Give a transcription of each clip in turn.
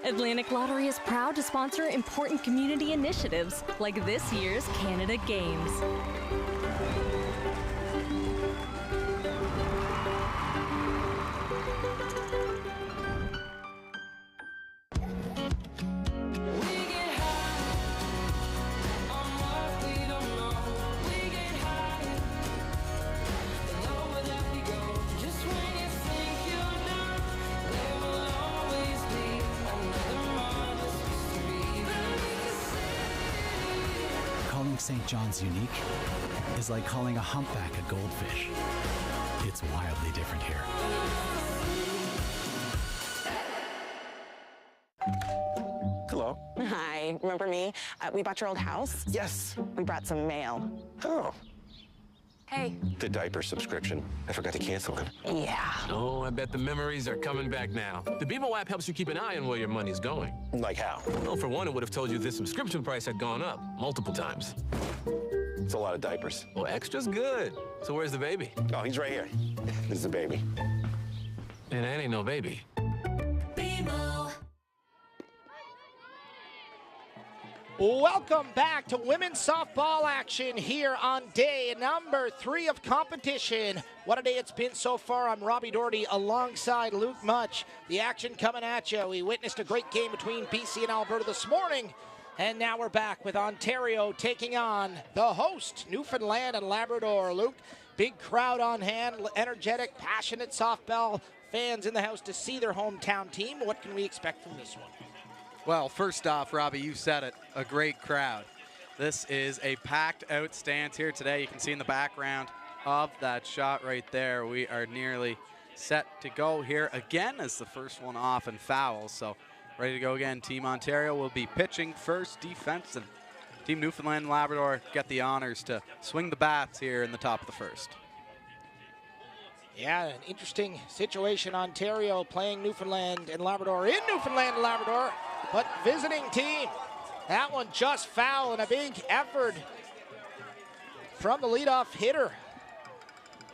Atlantic Lottery is proud to sponsor important community initiatives like this year's Canada Games. Calling St. John's unique is like calling a humpback a goldfish. It's wildly different here. Hello. Hi, remember me? We bought your old house. Yes. We brought some mail. Oh. Hey. The diaper subscription. I forgot to cancel it. Yeah. Oh, I bet the memories are coming back now. The Bebo app helps you keep an eye on where your money's going. Like how? Well, for one, it would have told you the subscription price had gone up multiple times. It's a lot of diapers. Well, extra's good. So where's the baby? Oh, he's right here. This is the baby. And that ain't no baby. Welcome back to women's softball action here on day number 3 of competition. What a day it's been so far. I'm Robbie Doherty alongside Luke Much. The action coming at you. We witnessed a great game between BC and Alberta this morning. And now we're back with Ontario taking on the host, Newfoundland and Labrador. Luke, big crowd on hand, energetic, passionate softball fans in the house to see their hometown team. What can we expect from this one? Well, first off, Robbie, you said it, a great crowd. This is a packed out stance here today. You can see in the background of that shot right there, we are nearly set to go here again as the first one off and foul. So ready to go again. Team Ontario will be pitching first, defense, and Team Newfoundland and Labrador get the honors to swing the bats here in the top of the first. Yeah, an interesting situation. Ontario playing Newfoundland and Labrador in Newfoundland and Labrador, but visiting team. That one just foul, and a big effort from the leadoff hitter,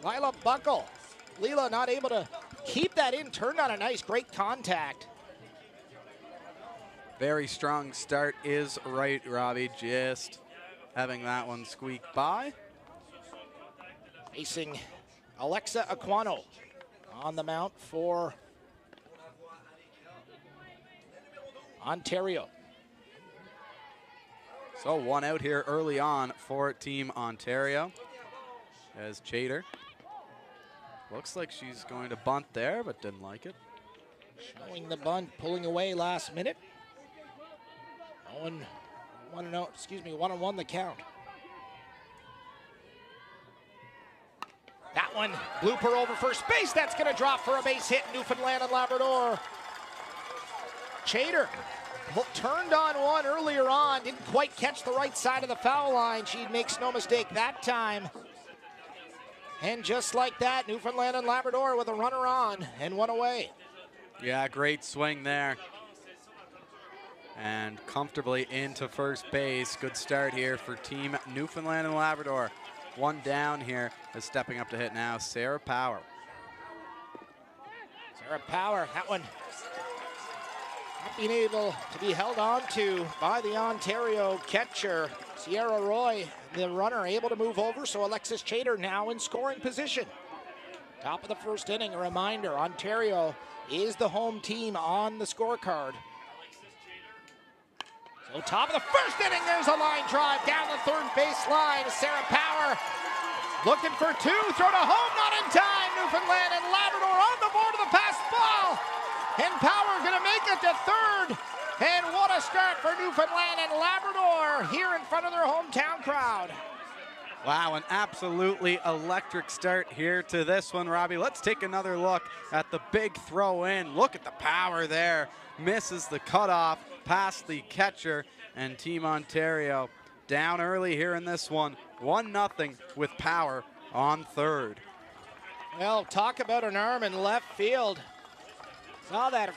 Lila Buckle. Lila not able to keep that in, turned on a nice, great contact. Very strong start is right, Robbie, just having that one squeak by. Facing Alexa Aquano on the mount for Ontario. So one out here early on for Team Ontario as Chater. Looks like she's going to bunt there, but didn't like it. Showing the bunt, pulling away last minute. 1-1 the count. That one, blooper over first base. That's going to drop for a base hit. Newfoundland and Labrador. Chater turned on one earlier on. Didn't quite catch the right side of the foul line. She makes no mistake that time. And just like that, Newfoundland and Labrador with a runner on and one away. Yeah, great swing there. And comfortably into first base. Good start here for Team Newfoundland and Labrador. One down here is stepping up to hit now, Sarah Power. Sarah Power, that one not being able to be held on to by the Ontario catcher, Sierra Roy. The runner able to move over, so Alexis Chater now in scoring position. Top of the first inning, a reminder, Ontario is the home team on the scorecard. So top of the first inning, there's a line drive down the third baseline. Sarah Power looking for two, throw to home, not in time. Newfoundland and Labrador on the board of the pass ball. And Power gonna make it to third. And what a start for Newfoundland and Labrador here in front of their hometown crowd. Wow, an absolutely electric start here to this one, Robbie. Let's take another look at the big throw in. Look at the power there. Misses the cutoff past the catcher, and Team Ontario down early here in this one. 1-0 with Power on third. Well, talk about an arm in left field. Saw that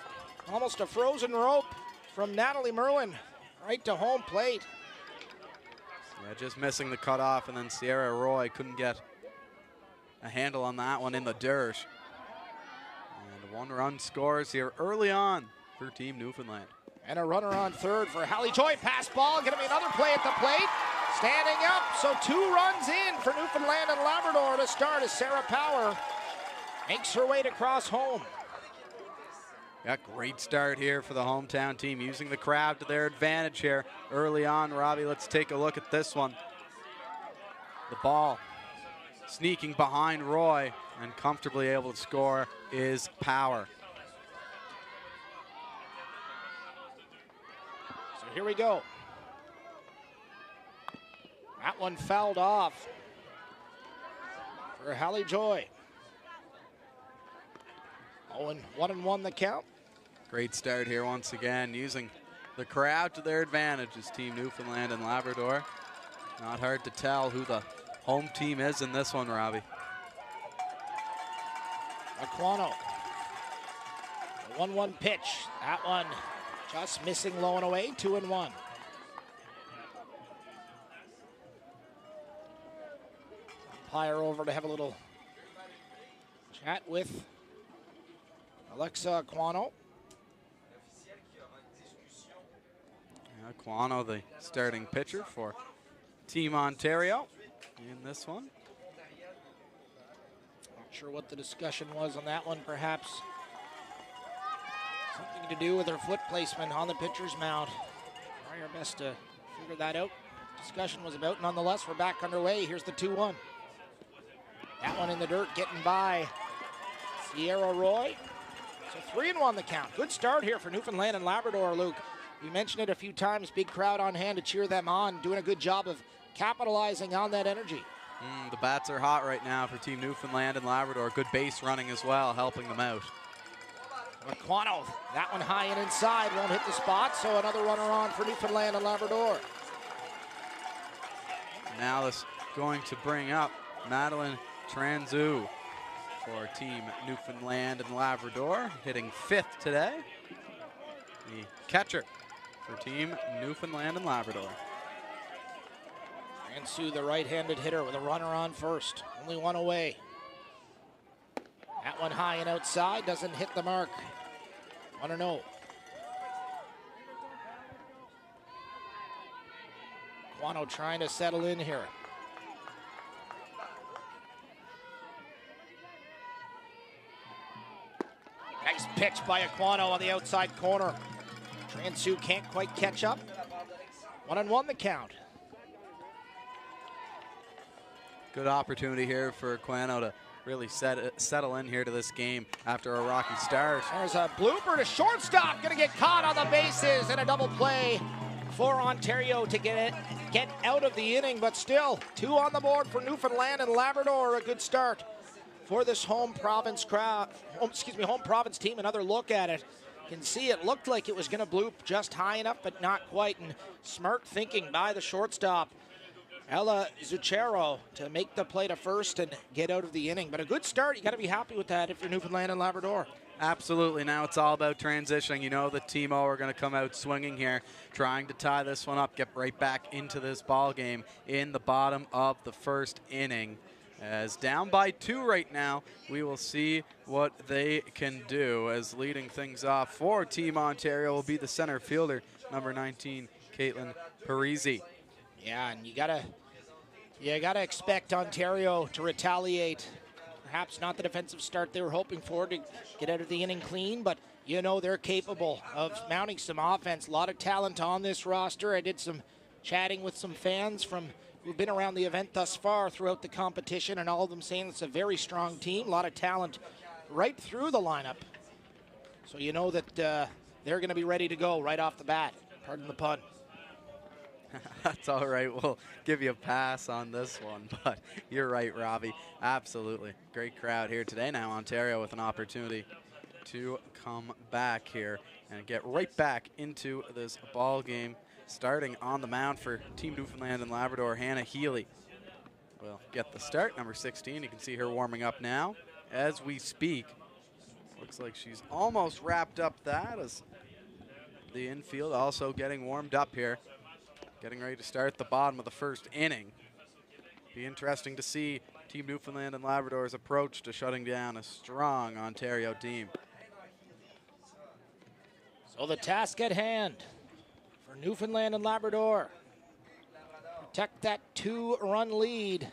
almost a frozen rope from Natalie Merwin right to home plate. Yeah, just missing the cutoff, and then Sierra Roy couldn't get a handle on that one in the dirt. And 1 run scores here early on for Team Newfoundland. And a runner on third for Hallie Joy. Pass ball, gonna be another play at the plate. Standing up, so 2 runs in for Newfoundland and Labrador to start as Sarah Power makes her way to cross home. Yeah, great start here for the hometown team, using the crowd to their advantage here early on. Robbie, let's take a look at this one. The ball sneaking behind Roy and comfortably able to score is Power. So here we go. That one fouled off for Hallie Joy. 1-1 the count. Great start here once again, using the crowd to their advantage is Team Newfoundland and Labrador. Not hard to tell who the home team is in this one, Robbie. Aquano. The 1-1 pitch. That one just missing low and away. 2-1. Umpire over to have a little chat with Alexa Aquano. Aquano, the starting pitcher for Team Ontario in this one. Not sure what the discussion was on that one. Perhaps something to do with her foot placement on the pitcher's mound. Try our best to figure that out. Discussion was about. Nonetheless, we're back underway. Here's the 2-1. That one in the dirt, getting by Sierra Roy. So 3-1 the count. Good start here for Newfoundland and Labrador, Luke. We mentioned it a few times. Big crowd on hand to cheer them on. Doing a good job of capitalizing on that energy. The bats are hot right now for Team Newfoundland and Labrador. Good base running as well, helping them out. Aquano, that one high and inside, won't hit the spot, so another runner on for Newfoundland and Labrador. Now this going to bring up Madeline Tranzu for Team Newfoundland and Labrador, hitting 5th today. The catcher for Team Newfoundland and Labrador. Tranzu, the right-handed hitter, with a runner on first. Only one away. That one high and outside, doesn't hit the mark. 1-0. Aquano trying to settle in here. Nice pitch by Aquano on the outside corner. Tranzu can't quite catch up. 1-1 the count. Good opportunity here for Aquano to really settle in here to this game after a rocky start. There's a blooper to shortstop. Gonna get caught on the bases, and a double play for Ontario to get out of the inning, but still 2 on the board for Newfoundland and Labrador. A good start for this home province team. Another look at it. You can see it looked like it was going to bloop just high enough, but not quite. And smart thinking by the shortstop, Ella Zucchero, to make the play to first and get out of the inning. But a good start. You got to be happy with that if you're Newfoundland and Labrador. Absolutely. Now it's all about transitioning. You know the Team-O are going to come out swinging here, trying to tie this one up, get right back into this ball game in the bottom of the first inning. As down by 2 right now, we will see what they can do, as leading things off for Team Ontario will be the center fielder, number 19, Caitlin Parisi. Yeah, and you gotta expect Ontario to retaliate. Perhaps not the defensive start they were hoping for to get out of the inning clean, but you know they're capable of mounting some offense. A lot of talent on this roster. I did some chatting with some fans who've been around the event thus far throughout the competition, and all of them saying it's a very strong team, a lot of talent right through the lineup. So you know that they're going to be ready to go right off the bat. Pardon the pun. That's all right. We'll give you a pass on this one, but you're right, Robbie. Absolutely. Great crowd here today. Now Ontario with an opportunity to come back here and get right back into this ball game. Starting on the mound for Team Newfoundland and Labrador, Hannah Healy will get the start. Number 16, you can see her warming up now as we speak. Looks like she's almost wrapped up that, as the infield also getting warmed up here. Getting ready to start the bottom of the first inning. Be interesting to see Team Newfoundland and Labrador's approach to shutting down a strong Ontario team. So the task at hand for Newfoundland and Labrador. Protect that 2-run lead.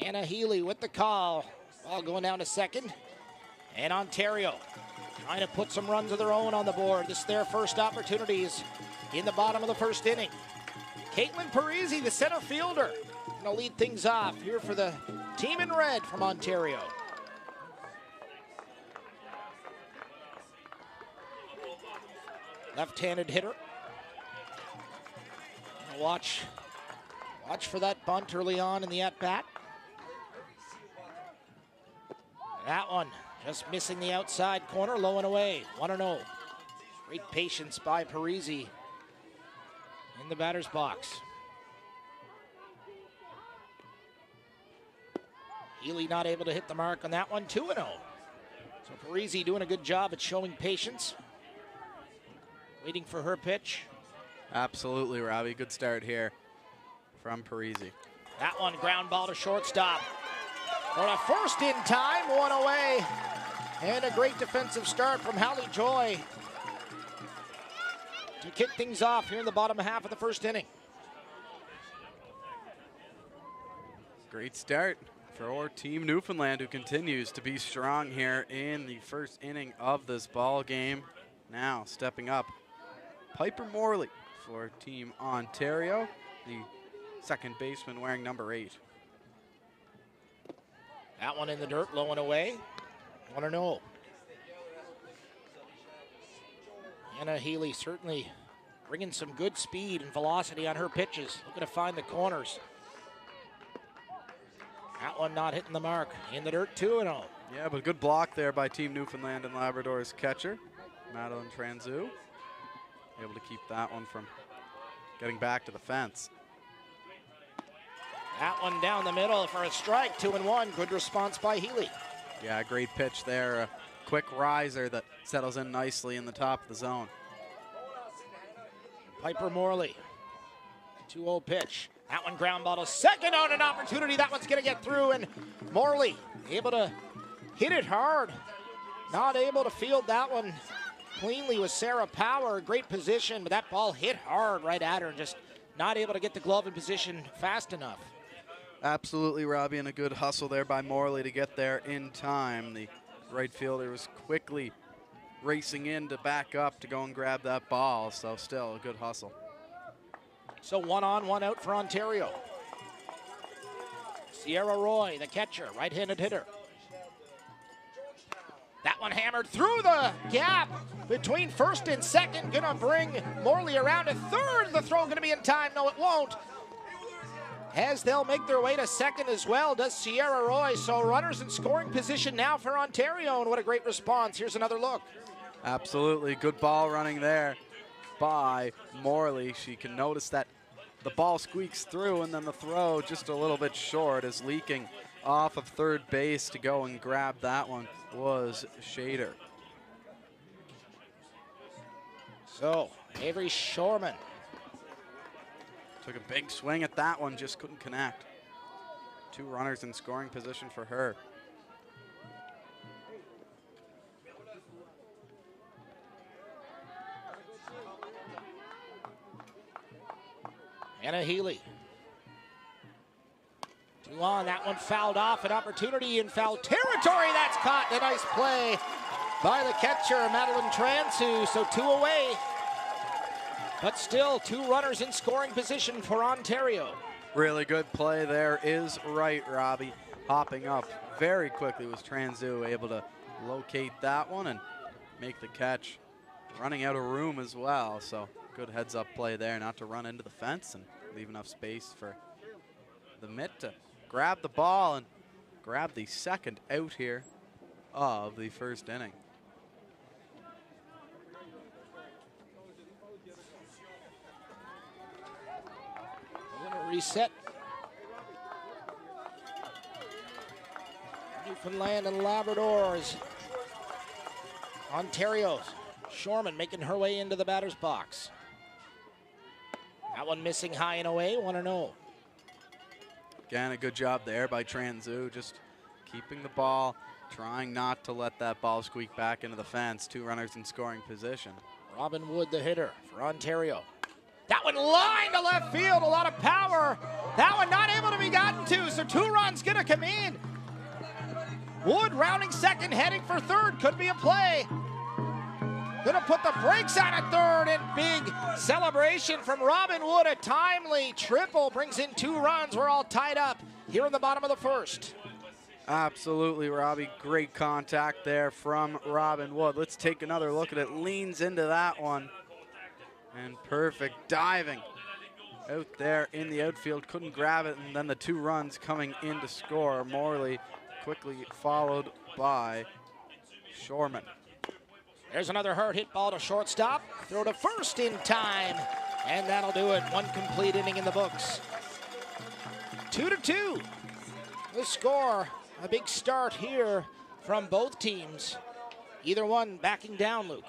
Anna Healy with the call. Ball going down to second. And Ontario trying to put some runs of their own on the board. This is their first opportunities in the bottom of the first inning. Caitlin Parisi, the center fielder, going to lead things off here for the team in red from Ontario. Left-handed hitter. Watch for that bunt early on in the at-bat. That one just missing the outside corner, low and away, 1-0. Great patience by Parisi in the batter's box. Healy not able to hit the mark on that one, 2-0. So Parisi doing a good job at showing patience. Waiting for her pitch. Absolutely, Robbie. Good start here from Parisi. That one, ground ball to shortstop. For a first in time, one away. And a great defensive start from Hallie Joy to kick things off here in the bottom half of the first inning. Great start for our team Newfoundland, who continues to be strong here in the first inning of this ball game. Now stepping up, Piper Morley for Team Ontario, the second baseman wearing number 8. That one in the dirt, low and away, 1-0. Anna Healy certainly bringing some good speed and velocity on her pitches, looking to find the corners. That one not hitting the mark, in the dirt, 2-0. Yeah, but a good block there by Team Newfoundland and Labrador's catcher, Madeline Tranzu. Able to keep that one from getting back to the fence. That one down the middle for a strike, 2-1. Good response by Healy. Yeah, great pitch there. A quick riser that settles in nicely in the top of the zone. Piper Morley, 2-0 pitch. That one ground ball to second on an opportunity. That one's going to get through, and Morley able to hit it hard. Not able to field that one cleanly with Sarah Power. Great position, but that ball hit hard right at her and just not able to get the glove in position fast enough. Absolutely, Robbie, and a good hustle there by Morley to get there in time. The right fielder was quickly racing in to back up to go and grab that ball, so still a good hustle. So 1 on, 1 out for Ontario. Sierra Roy, the catcher, right-handed hitter. That one hammered through the gap between first and second. Gonna bring Morley around to third. The throw gonna be in time. No, it won't. As they'll make their way to second as well, does Sierra Roy. So runners in scoring position now for Ontario, and what a great response. Here's another look. Absolutely, good ball running there by Morley. She can notice that the ball squeaks through, and then the throw just a little bit short is leaking off of third base. To go and grab that one was Shader. So Avery Shorman took a big swing at that one, just couldn't connect. 2 runners in scoring position for her. Anna Healy. 2 on, that one fouled off, an opportunity in foul territory. That's caught. A nice play by the catcher, Madeline Transu. So 2 away, but still 2 runners in scoring position for Ontario. Really good play there is right, Robbie. Hopping up very quickly was Transu, able to locate that one and make the catch. Running out of room as well, so good heads-up play there, not to run into the fence and leave enough space for the mitt to grab the ball and grab the second out here of the first inning. We're going to reset. Newfoundland and Labrador's. Ontario's Shorman making her way into the batter's box. That one missing high and away, 1-0. Again, a good job there by Transu, just keeping the ball, trying not to let that ball squeak back into the fence. 2 runners in scoring position. Robin Wood, the hitter for Ontario. That one lined to left field, a lot of power. That one not able to be gotten to, so 2 runs gonna come in. Wood rounding second, heading for third, could be a play. Gonna put the brakes on at third, and big celebration from Robin Wood. A timely triple brings in 2 runs. We're all tied up here in the bottom of the first. Absolutely, Robbie. Great contact there from Robin Wood. Let's take another look at it. Leans into that one. And perfect diving out there in the outfield. Couldn't grab it, and then the 2 runs coming in to score. Morley quickly followed by Shorman. There's another hard hit ball to shortstop. Throw to first in time, and that'll do it. 1 complete inning in the books. 2-2. The score. A big start here from both teams. Either one backing down, Luke.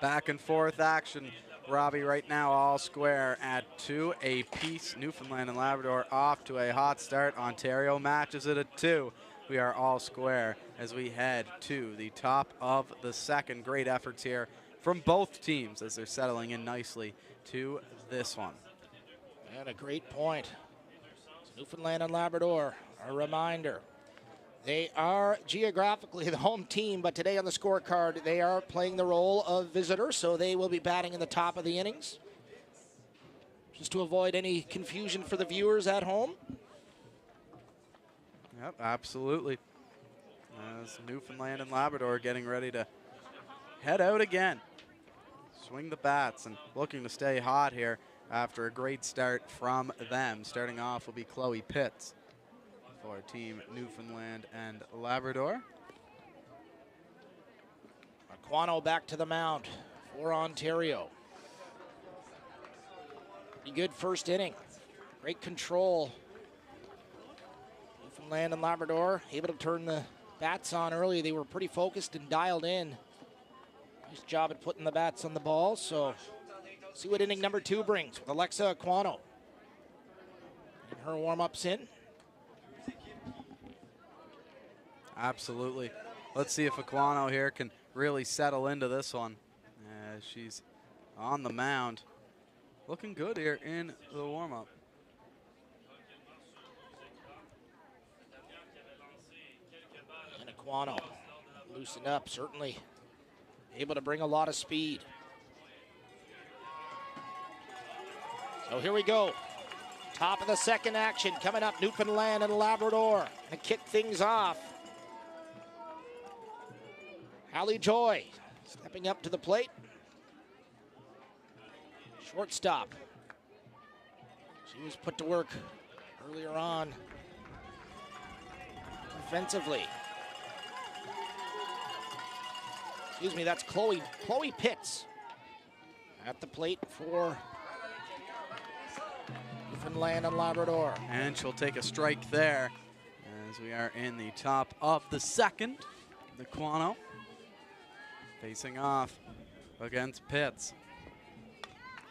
Back and forth action. Robbie right now all square at 2 apiece. Newfoundland and Labrador off to a hot start. Ontario matches it at 2. We are all square as we head to the top of the second. Great efforts here from both teams as they're settling in nicely to this one. And a great point. Newfoundland and Labrador, a reminder. They are geographically the home team, but today on the scorecard, they are playing the role of visitor, so they will be batting in the top of the innings. Just to avoid any confusion for the viewers at home. Yep, absolutely. As Newfoundland and Labrador getting ready to head out again. Swing the bats and looking to stay hot here after a great start from them. Starting off will be Chloe Pitts for Team Newfoundland and Labrador. Aquano back to the mound for Ontario. Pretty good first inning. Great control. Newfoundland and Labrador able to turn the bats on early. They were pretty focused and dialed in. Nice job at putting the bats on the ball. So see what inning number 2 brings with Alexa Aquano. And her warm-ups in. Absolutely. Let's see if Aquano here can really settle into this one. She's on the mound. Looking good here in the warm-up. And Aquano loosened up, certainly able to bring a lot of speed. So here we go. Top of the second action coming up. Newfoundland and Labrador to kick things off. Allie Joy stepping up to the plate. Shortstop. She was put to work earlier on offensively. Excuse me, that's Chloe Pitts at the plate for Newfoundland and Labrador. And she'll take a strike there as we are in the top of the second. Aquano facing off against Pitts.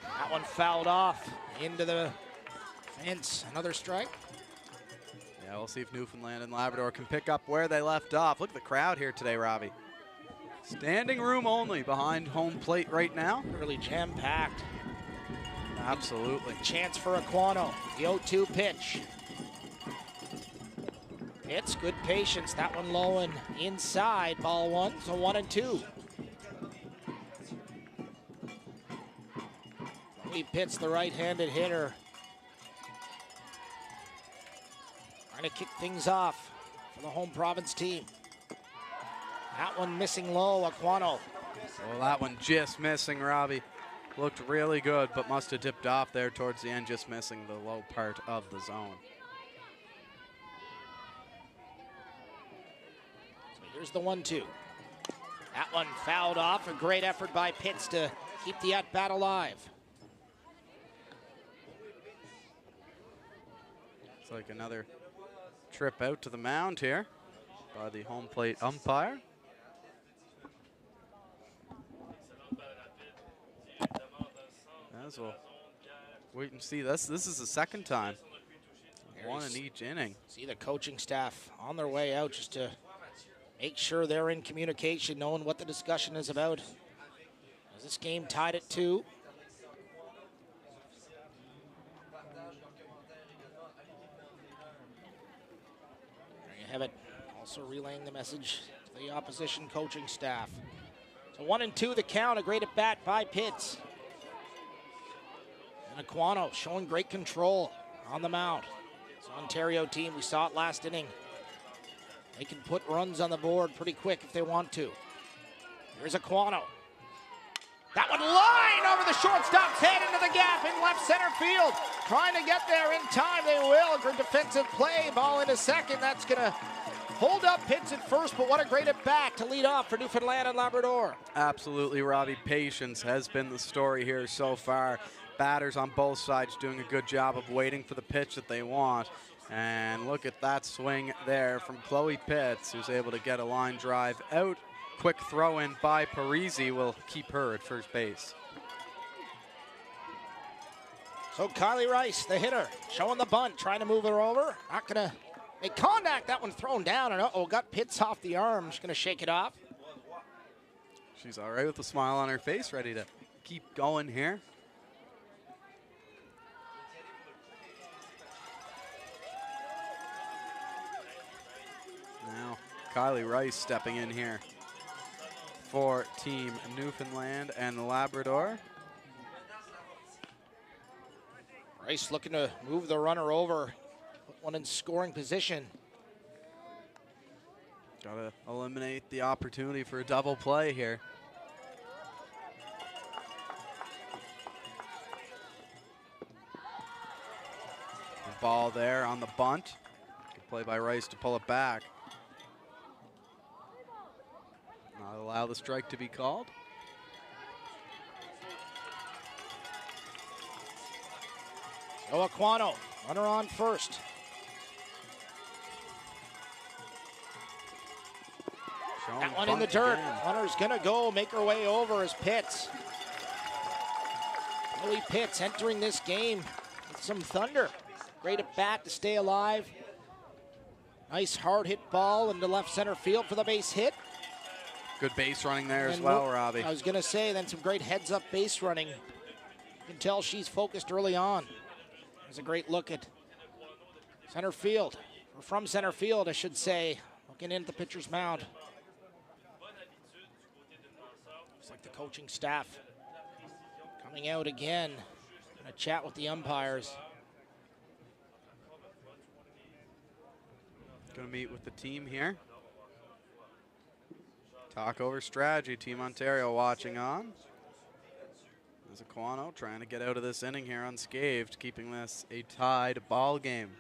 That one fouled off into the fence. Another strike. Yeah, we'll see if Newfoundland and Labrador can pick up where they left off. Look at the crowd here today, Robbie. Standing room only behind home plate right now. Really jam-packed. Absolutely. Chance for Aquano. The 0-2 pitch. Pitts, good patience. That one low and inside. Ball 1, so 1-2. Pitts, the right-handed hitter. Trying to kick things off for the home province team. That one missing low, Aquano. Well, that one just missing, Robbie. Looked really good, but must have dipped off there towards the end, just missing the low part of the zone. So here's the 1-2. That one fouled off. A great effort by Pitts to keep the at-bat alive. It's like another trip out to the mound here by the home plate umpire. As we'll wait and see. This is the second time. One in each inning. See the coaching staff on their way out just to make sure they're in communication, knowing what the discussion is about. As This game tied at 2. There you have it. Also relaying the message to the opposition coaching staff. So 1-2 the count, a great at bat by Pitts. And Aquano showing great control on the mound. It's an Ontario team, we saw it last inning. They can put runs on the board pretty quick if they want to. Here's Aquano. That one line over the shortstop's head into the gap in left center field. Trying to get there in time, they will. Good defensive play, ball into second. That's gonna hold up Pitts at first, but what a great at bat to lead off for Newfoundland and Labrador. Absolutely, Robbie. Patience has been the story here so far. Batters on both sides doing a good job of waiting for the pitch that they want. And look at that swing there from Chloe Pitts, who's able to get a line drive out. Quick throw in by Parisi will keep her at first base. So Kylie Rice, the hitter, showing the bunt, trying to move her over. Not gonna make contact, that one thrown down, and got Pitts off the arm. She's gonna shake it off. She's all right with a smile on her face, ready to keep going here. Now, Kylie Rice stepping in here for Team Newfoundland and Labrador. Rice looking to move the runner over, put one in scoring position. Got to eliminate the opportunity for a double play here. The ball there on the bunt. Good play by Rice to pull it back. Not allow the strike to be called. So Aquano, runner on first. Showing That one in the bunt dirt. again. Runner's gonna go, make her way over as Pitts. Chloe Pitts entering this game with some thunder. Great at bat to stay alive. Nice hard hit ball into left center field for the base hit. Good base running there as And well, look, Robbie. I was gonna say, then some great heads up base running. You can tell she's focused early on. There's a great look at center field, or from center field, I should say, looking into the pitcher's mound. Looks like the coaching staff coming out again, gonna chat with the umpires. Gonna meet with the team here. Talk over strategy. Team Ontario watching on. There's Aquano trying to get out of this inning here unscathed, keeping this a tied ball game.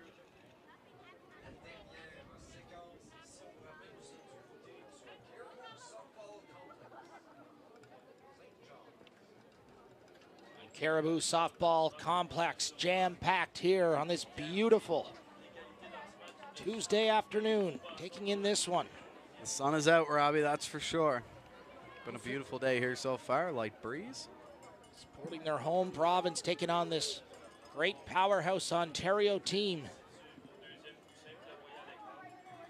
Caribou Softball Complex jam-packed here on this beautiful Tuesday afternoon, taking in this one. The sun is out, Robbie, that's for sure. Been a beautiful day here so far, light breeze. Supporting their home province, taking on this great powerhouse Ontario team.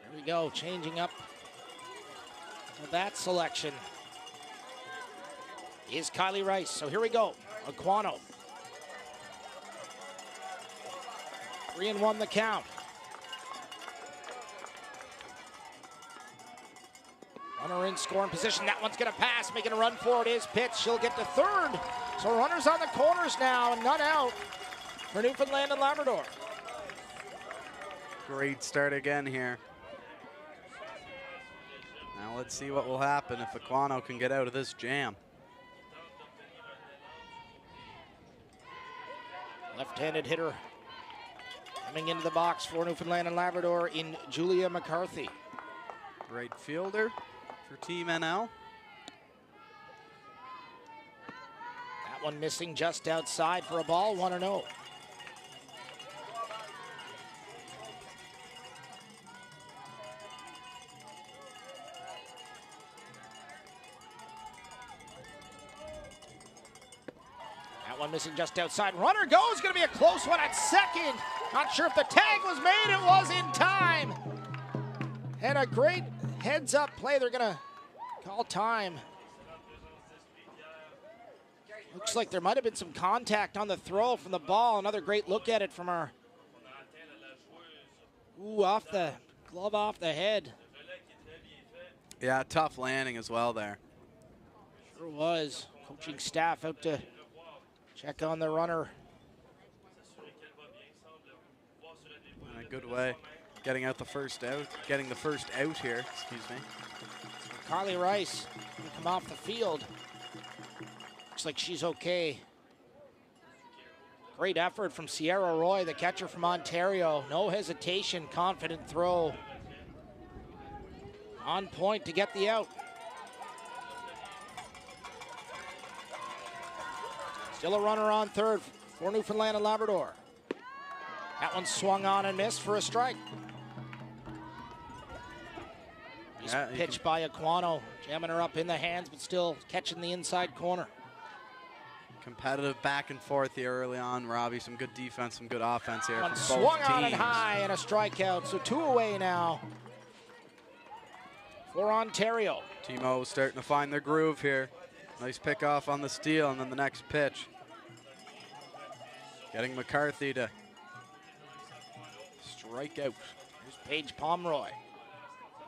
There we go, changing up that selection is Kylie Rice. So here we go, Aquano. 3-1 the count. Runner in scoring position. That one's going to pass. Making a run for it is Pitts. She'll get to third. So runners on the corners now and none out for Newfoundland and Labrador. Great start again here. Now let's see what will happen if Aquano can get out of this jam. Left-handed hitter coming into the box for Newfoundland and Labrador in Julia McCarthy. Great fielder for Team NL. That one missing just outside for a ball, 1-0. That one missing just outside. Runner goes, gonna be a close one at second. Not sure if the tag was made, it was in time. And a great heads up play, they're gonna call time. Looks like there might have been some contact on the throw from the ball. Another great look at it from our. Ooh, off the glove, off the head. Yeah, tough landing as well there. Sure was. Coaching staff out to check on the runner. In a good way, getting the first out here, excuse me. Carly Rice will come off the field. Looks like she's okay. Great effort from Sierra Roy, the catcher from Ontario. No hesitation, confident throw. On point to get the out. Still a runner on third for Newfoundland and Labrador. That one swung on and missed for a strike. Nice pitch by Aquano, jamming her up in the hands, but still catching the inside corner. Competitive back and forth here early on, Robbie. Some good defense, some good offense here. One from swung both on and teams. high and a strikeout, so 2 away now for Ontario. Team O starting to find their groove here. Nice pick off on the steal, and then the next pitch. Getting McCarthy to strike out. Here's Paige Pomeroy.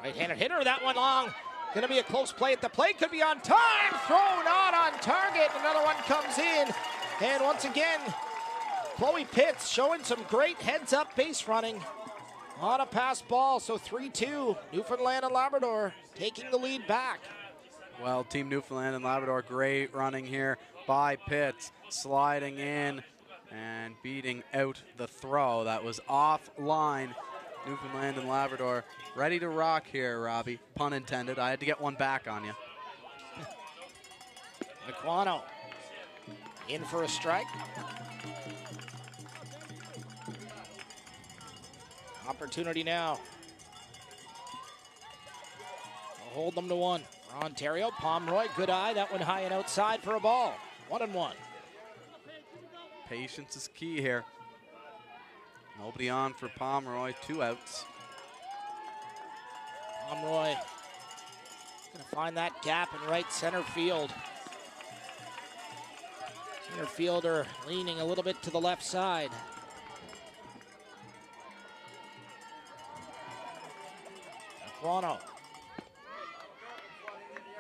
Right-handed hitter, that one long. Gonna be a close play at the plate, could be on time. Throw not on target, another one comes in. And once again, Chloe Pitts showing some great heads-up base running on a pass ball. So 3-2, Newfoundland and Labrador taking the lead back. Well, Team Newfoundland and Labrador, great running here by Pitts, sliding in and beating out the throw. That was offline. Newfoundland and Labrador ready to rock here, Robbie. Pun intended. I had to get one back on you. Aquano in for a strike. Opportunity now. We'll hold them to 1. For Ontario, Pomeroy, good eye. That one high and outside for a ball. 1-1. Patience is key here. Nobody on for Pomeroy, 2 outs. Pomeroy gonna find that gap in right center field. Center fielder leaning a little bit to the left side. Aquano.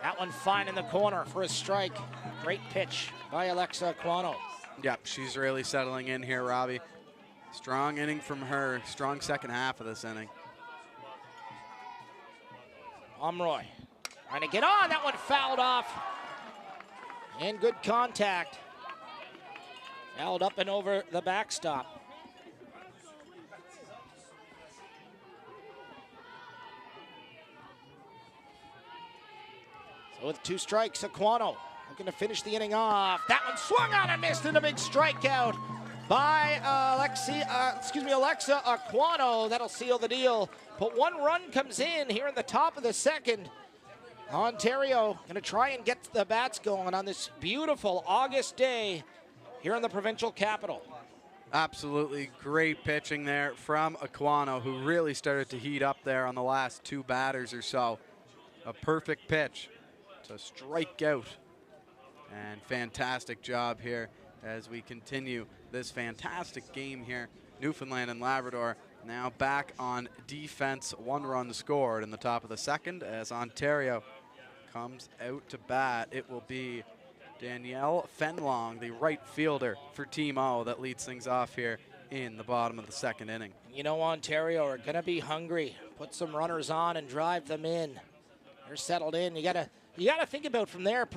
That one fine in the corner for a strike. Great pitch by Alexa Aquano. Yep, she's really settling in here, Robbie. Strong inning from her. Strong second half of this inning. Pomeroy trying to get on. That one fouled off. And good contact. Fouled up and over the backstop. So with 2 strikes, Aquano looking to finish the inning off. That one swung on and missed, and a big strikeout by Alexa Aquano. That'll seal the deal. But 1 run comes in here in the top of the second. Ontario going to try and get the bats going on this beautiful August day here in the provincial capital. Absolutely great pitching there from Aquano, who really started to heat up there on the last 2 batters or so. A perfect pitch to strike out. And fantastic job here as we continue this fantastic game here. Newfoundland and Labrador now back on defense. 1 run scored in the top of the second as Ontario comes out to bat. It will be Danielle Fenlong, the right fielder for Team O, that leads things off here in the bottom of the second inning. You know, Ontario are going to be hungry. Put some runners on and drive them in. They're settled in. You gotta think about from their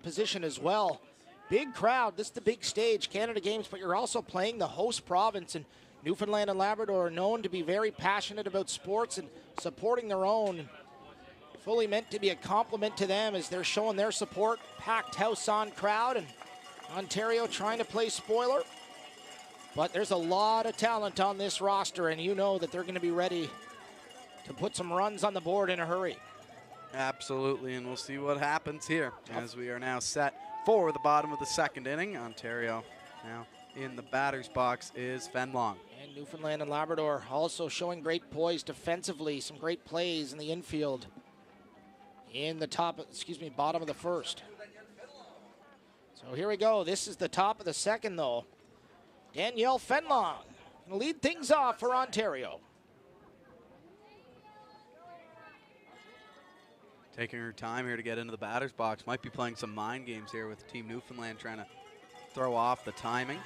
position as well. Big crowd. This is the big stage, Canada Games, but you're also playing the host province, and Newfoundland and Labrador are known to be very passionate about sports and supporting their own. Fully meant to be a compliment to them as they're showing their support. Packed house on crowd, and Ontario trying to play spoiler. But there's a lot of talent on this roster, and you know that they're going to be ready to put some runs on the board in a hurry. Absolutely, and we'll see what happens here as we are now set for the bottom of the second inning. Ontario now in the batter's box is Fenlong. And Newfoundland and Labrador also showing great poise defensively, some great plays in the infield in the bottom of the first. So here we go. This is the top of the second, though. Danielle Fenlong gonna lead things off for Ontario. Taking her time here to get into the batter's box. Might be playing some mind games here with Team Newfoundland, trying to throw off the timing.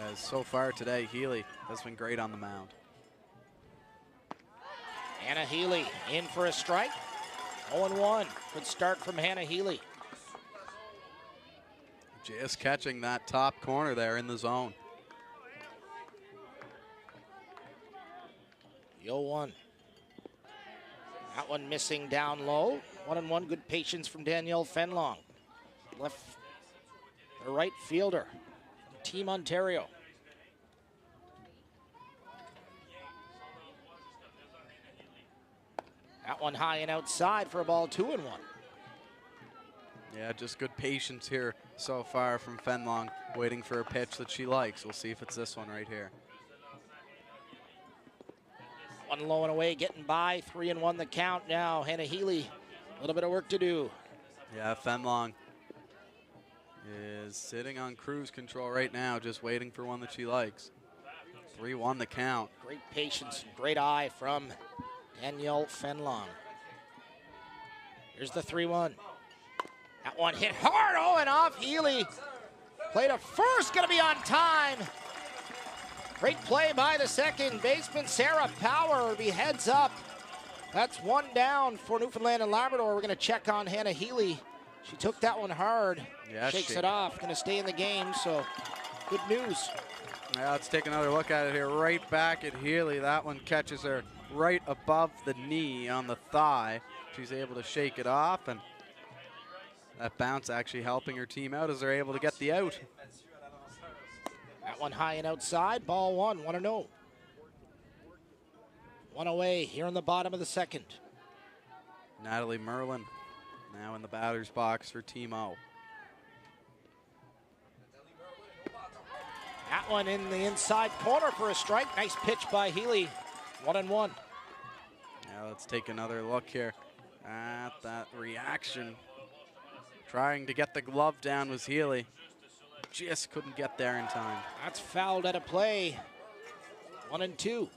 As so far today, Healy has been great on the mound. Hannah Healy in for a strike. 0-1. Good start from Hannah Healy. Just catching that top corner there in the zone. The 0-1. That one missing down low. 1-1. Good patience from Danielle Fenlong. The right fielder. Team Ontario. That one high and outside for a ball, 2-1. Yeah, just good patience here so far from Fenlong, waiting for a pitch that she likes. We'll see if it's this one right here. One low and away, getting by. 3-1 the count now. Hannah Healy, a little bit of work to do. Yeah, Fenlong is sitting on cruise control right now, just waiting for one that she likes. 3-1 the count. Great patience, great eye from Danielle Fenlong. Here's the 3-1. That one hit hard, oh, and off Healy. Play to first, gonna be on time. Great play by the second baseman, Sarah Power, will be heads up. That's one down for Newfoundland and Labrador. We're gonna check on Hannah Healy. She took that one hard, yeah, shakes it off, gonna stay in the game, so good news. Now let's take another look at it here. Right back at Healy. That one catches her right above the knee on the thigh. She's able to shake it off, and that bounce actually helping her team out as they're able to get the out. That one high and outside, ball 1-0. One away here in the bottom of the second. Natalie Merlin now in the batter's box for Team O. That one in the inside corner for a strike. Nice pitch by Healy. 1-1. Now let's take another look here at that reaction. Trying to get the glove down was Healy. Just couldn't get there in time. That's fouled out of play. 1-2.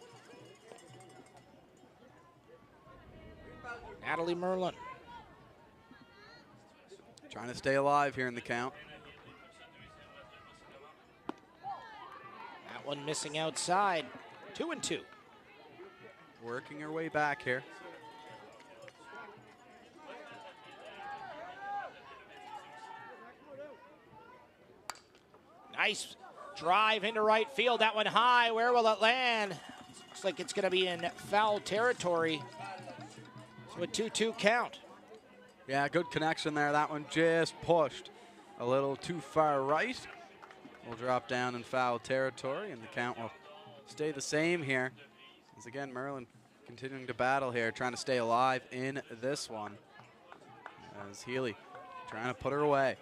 Natalie Merlin. Trying to stay alive here in the count. That one missing outside. 2-2. Working her way back here. Nice drive into right field. That one high. Where will it land? Looks like it's going to be in foul territory. So a 2-2 count. Yeah, good connection there. That one just pushed a little too far right. Will drop down in foul territory, and the count will stay the same here. As again, Merlin continuing to battle here, trying to stay alive in this one. As Healy trying to put her away.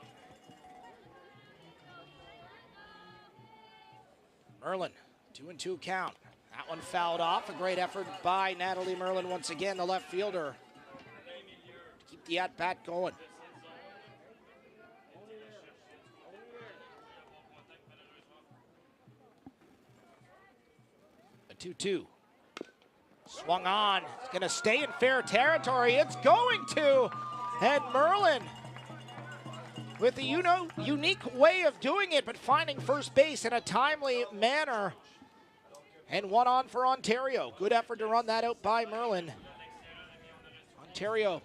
Merlin, 2-2 count. That one fouled off. A great effort by Natalie Merlin once again, the left fielder. To keep the at-bat going. A 2-2. Swung on. It's going to stay in fair territory. It's going to. And Merlin, with a unique way of doing it, but finding first base in a timely manner. And one on for Ontario. Good effort to run that out by Merlin. Ontario,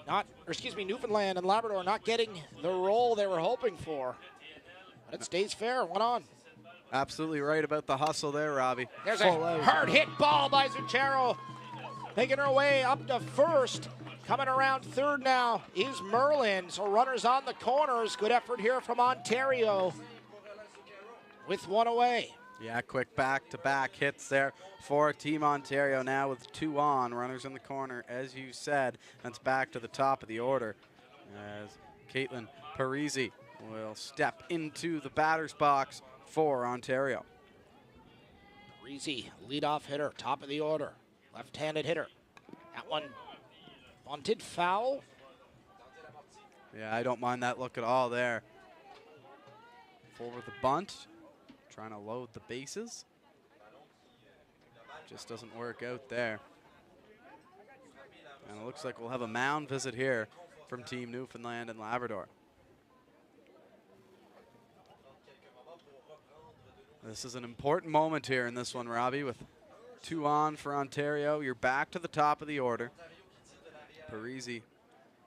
Newfoundland and Labrador not getting the role they were hoping for. But it stays fair, one on. Absolutely right about the hustle there, Robbie. There's a hard hit ball by Zuchero. Making her way up to first. Coming around third now is Merlin. So runners on the corners. Good effort here from Ontario with one away. Yeah, quick back-to-back hits there for Team Ontario now with two on. Runners in the corner, as you said. That's back to the top of the order as Caitlin Parisi will step into the batter's box for Ontario. Parisi, leadoff hitter, top of the order. Left-handed hitter. That one bunted foul. Yeah, I don't mind that look at all there. Forward the bunt, trying to load the bases. Just doesn't work out there. And it looks like we'll have a mound visit here from Team Newfoundland and Labrador. This is an important moment here in this one, Robbie, with 2 on for Ontario. You're back to the top of the order. Parisi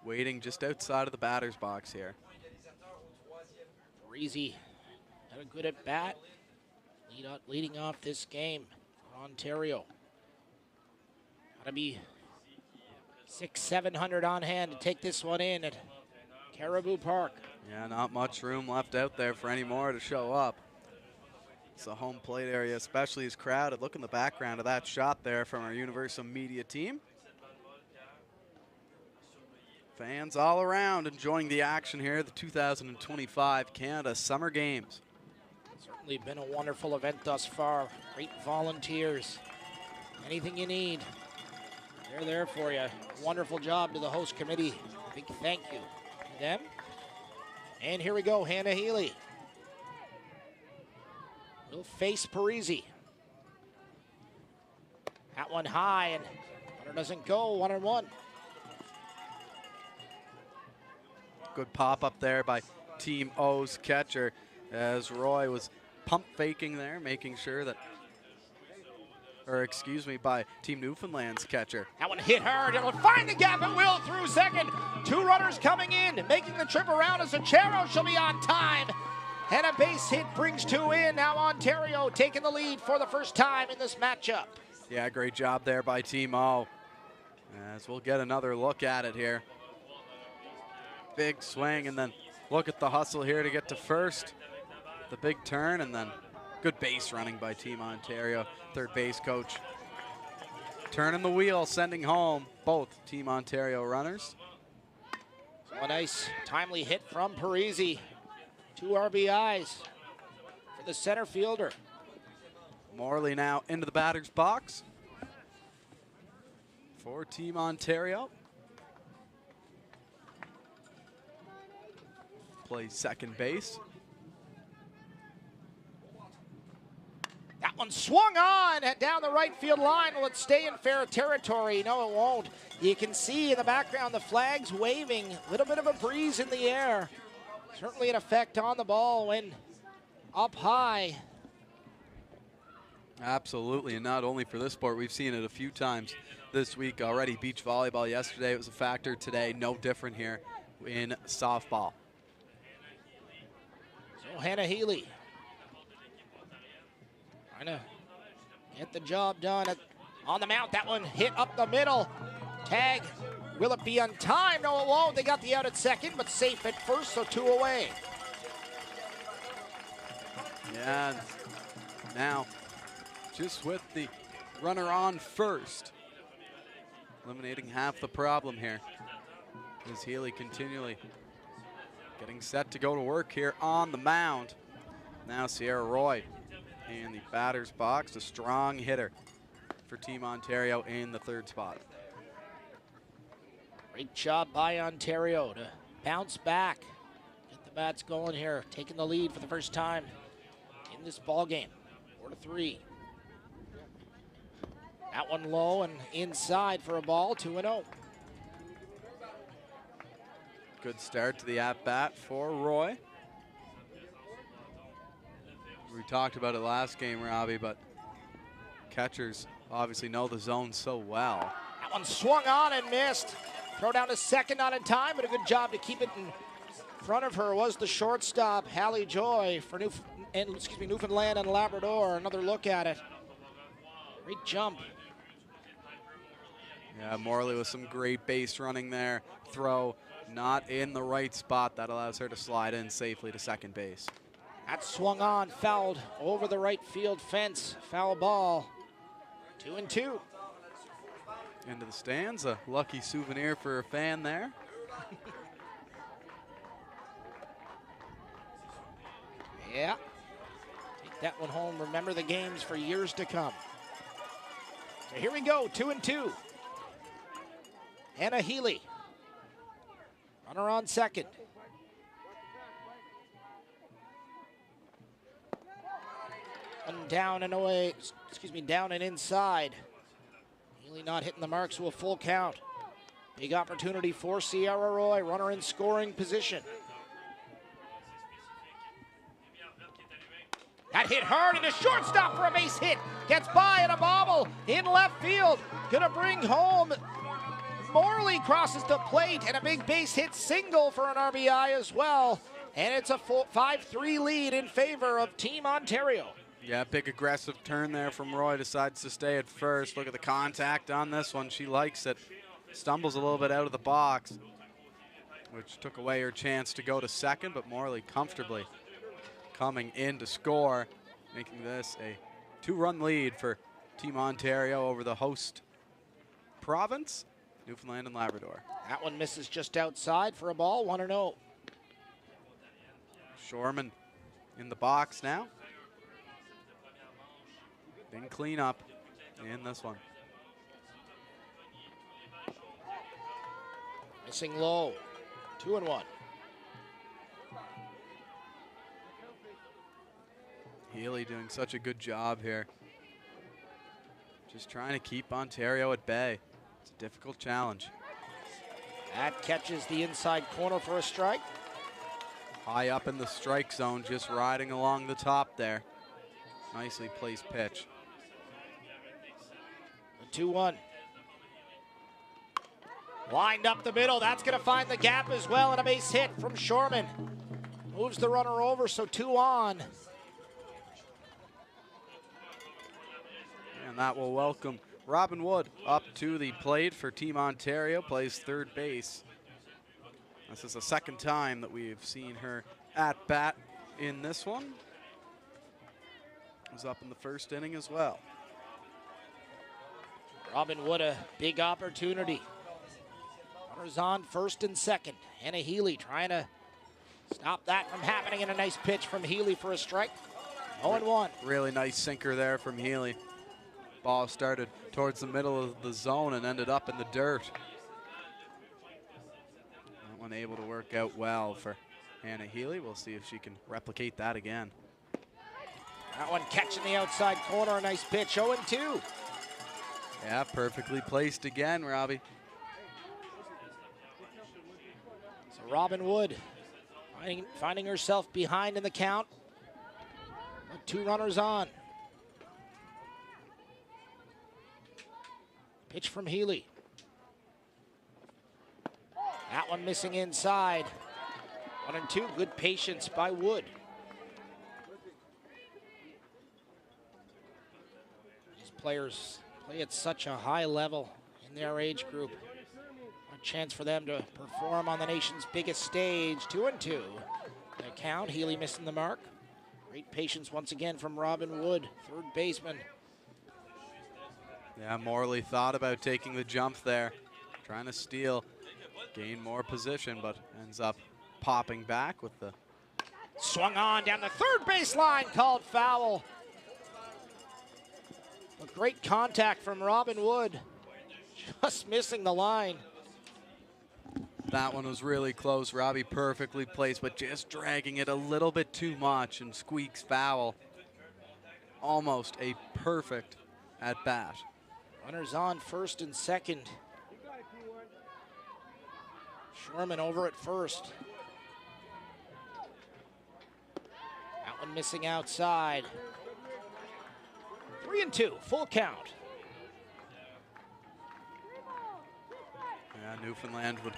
waiting just outside of the batter's box here. Parisi had a good at bat, leading off this game for Ontario. Got to be 600-700 on hand to take this one in at Caribou Park. Yeah, not much room left out there for any more to show up. It's the home plate area especially is crowded. Look in the background of that shot there from our Universal Media team. Fans all around enjoying the action here, the 2025 Canada Summer Games. Certainly been a wonderful event thus far. Great volunteers. Anything you need, they're there for you. Wonderful job to the host committee. Big thank you to them. And here we go, Hannah Healy will face Parisi. That one high, and runner doesn't go, 1-1. Good pop up there by Team O's catcher as Roy was pump faking there, making sure that, or excuse me, by Team Newfoundland's catcher. That one hit hard. It'll find the gap at will through second. 2 runners coming in, making the trip around as Achero shall be on time. And a base hit brings 2 in. Now Ontario taking the lead for the first time in this matchup. Yeah, great job there by Team O. As we'll get another look at it here. Big swing, and then look at the hustle here to get to first. The big turn, and then good base running by Team Ontario. Third base coach turning the wheel, sending home both Team Ontario runners. So a nice timely hit from Parisi. 2 RBIs for the center fielder. Morley now into the batter's box for Team Ontario. Plays second base. That one swung on down the right field line. Will it stay in fair territory? No, it won't. You can see in the background the flags waving. A little bit of a breeze in the air. Certainly an effect on the ball when up high. Absolutely, and not only for this sport. We've seen it a few times this week already. Beach volleyball yesterday, it was a factor. Today, no different here in softball. So Hannah Healy trying to get the job done on the mount. That one hit up the middle. Tag. Will it be on time? No, it won't. They got the out at second, but safe at first, so 2 away. Yeah, now just with the runner on first, eliminating half the problem here. As Healy continually getting set to go to work here on the mound. Now Sierra Roy in the batter's box, a strong hitter for Team Ontario in the 3rd spot. Great job by Ontario to bounce back, get the bats going here, taking the lead for the first time in this ball game. 4-3. That one low and inside for a ball, 2-0. Good start to the at-bat for Roy. We talked about it last game, Robbie, but catchers obviously know the zone so well. That one swung on and missed. Throw down to second, not in time, but a good job to keep it in front of her was the shortstop, Hallie Joy, for Newfoundland and Labrador. Another look at it. Great jump. Yeah, Morley with some great base running there. Throw not in the right spot. That allows her to slide in safely to second base. That swung on, fouled over the right field fence. Foul ball. 2-2. Into the stands, a lucky souvenir for a fan there. Yeah. Take that one home. Remember the games for years to come. So here we go, 2-2. Hannah Healy Runner on second. And down and away, down and inside. Healy not hitting the mark, so a full count. Big opportunity for Sierra Roy, runner in scoring position. That hit hard and a shortstop for a base hit. Gets by and a bobble in left field. Gonna bring home. Morley crosses the plate and a big base hit single for an RBI as well. And it's a 5-3 lead in favor of Team Ontario. Yeah, big aggressive turn there from Roy. Decides to stay at first. Look at the contact on this one. She likes it. Stumbles a little bit out of the box, which took away her chance to go to second, but Morley comfortably coming in to score, making this a 2-run lead for Team Ontario over the host province, Newfoundland and Labrador. That one misses just outside for a ball, 1-0. Shorman in the box now. Big cleanup in this one. Missing low, 2-1. Healy doing such a good job here. Just trying to keep Ontario at bay. It's a difficult challenge. That catches the inside corner for a strike. High up in the strike zone, just riding along the top there. Nicely placed pitch. The 2-1. Lined up the middle. That's going to find the gap as well, and a base hit from Shorman. Moves the runner over, so 2 on. And that will welcome Robin Wood up to the plate for Team Ontario. Plays third base. This is the second time that we've seen her at bat in this one. Was up in the first inning as well. Robin Wood, a big opportunity. Runners on first and second. Hannah Healy trying to stop that from happening, and a nice pitch from Healy for a strike. 0-1. Really nice sinker there from Healy. Ball started towards the middle of the zone and ended up in the dirt. That one able to work out well for Hannah Healy. We'll see if she can replicate that again. That one catching the outside corner, a nice pitch, 0-2. Yeah, perfectly placed again, Robbie. So Robin Wood finding herself behind in the count. With 2 runners on. Pitch from Healy. That one missing inside. 1-2, good patience by Wood. These players play at such a high level in their age group. A chance for them to perform on the nation's biggest stage. 2-2. The count, Healy missing the mark. Great patience once again from Robin Wood, third baseman. Yeah, Morley thought about taking the jump there, trying to steal, gain more position, but ends up popping back with the... Swung on down the third baseline, called foul. A great contact from Robin Wood, just missing the line. That one was really close. Robbie perfectly placed, but just dragging it a little bit too much and squeaks foul. Almost a perfect at bat. Runners on first and second. Shorman over at first. That one missing outside. 3-2, full count. Yeah, Newfoundland would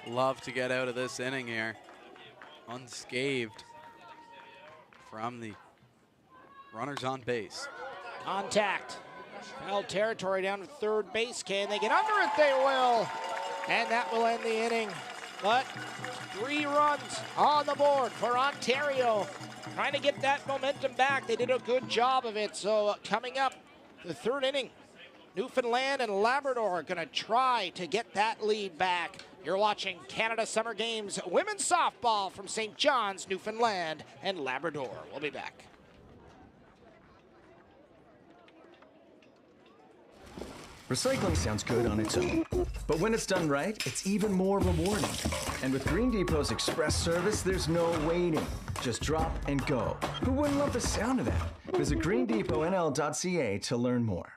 love to get out of this inning here unscathed from the runners on base. Contact. Foul territory down to third base. Can they get under it? They will. And that will end the inning. But 3 runs on the board for Ontario. Trying to get that momentum back. They did a good job of it. So coming up, the third inning, Newfoundland and Labrador are going to try to get that lead back. You're watching Canada Summer Games Women's Softball from St. John's, Newfoundland and Labrador. We'll be back. Recycling sounds good on its own, but when it's done right, it's even more rewarding. And with Green Depot's express service, there's no waiting. Just drop and go. Who wouldn't love the sound of that? Visit greendepotnl.ca to learn more.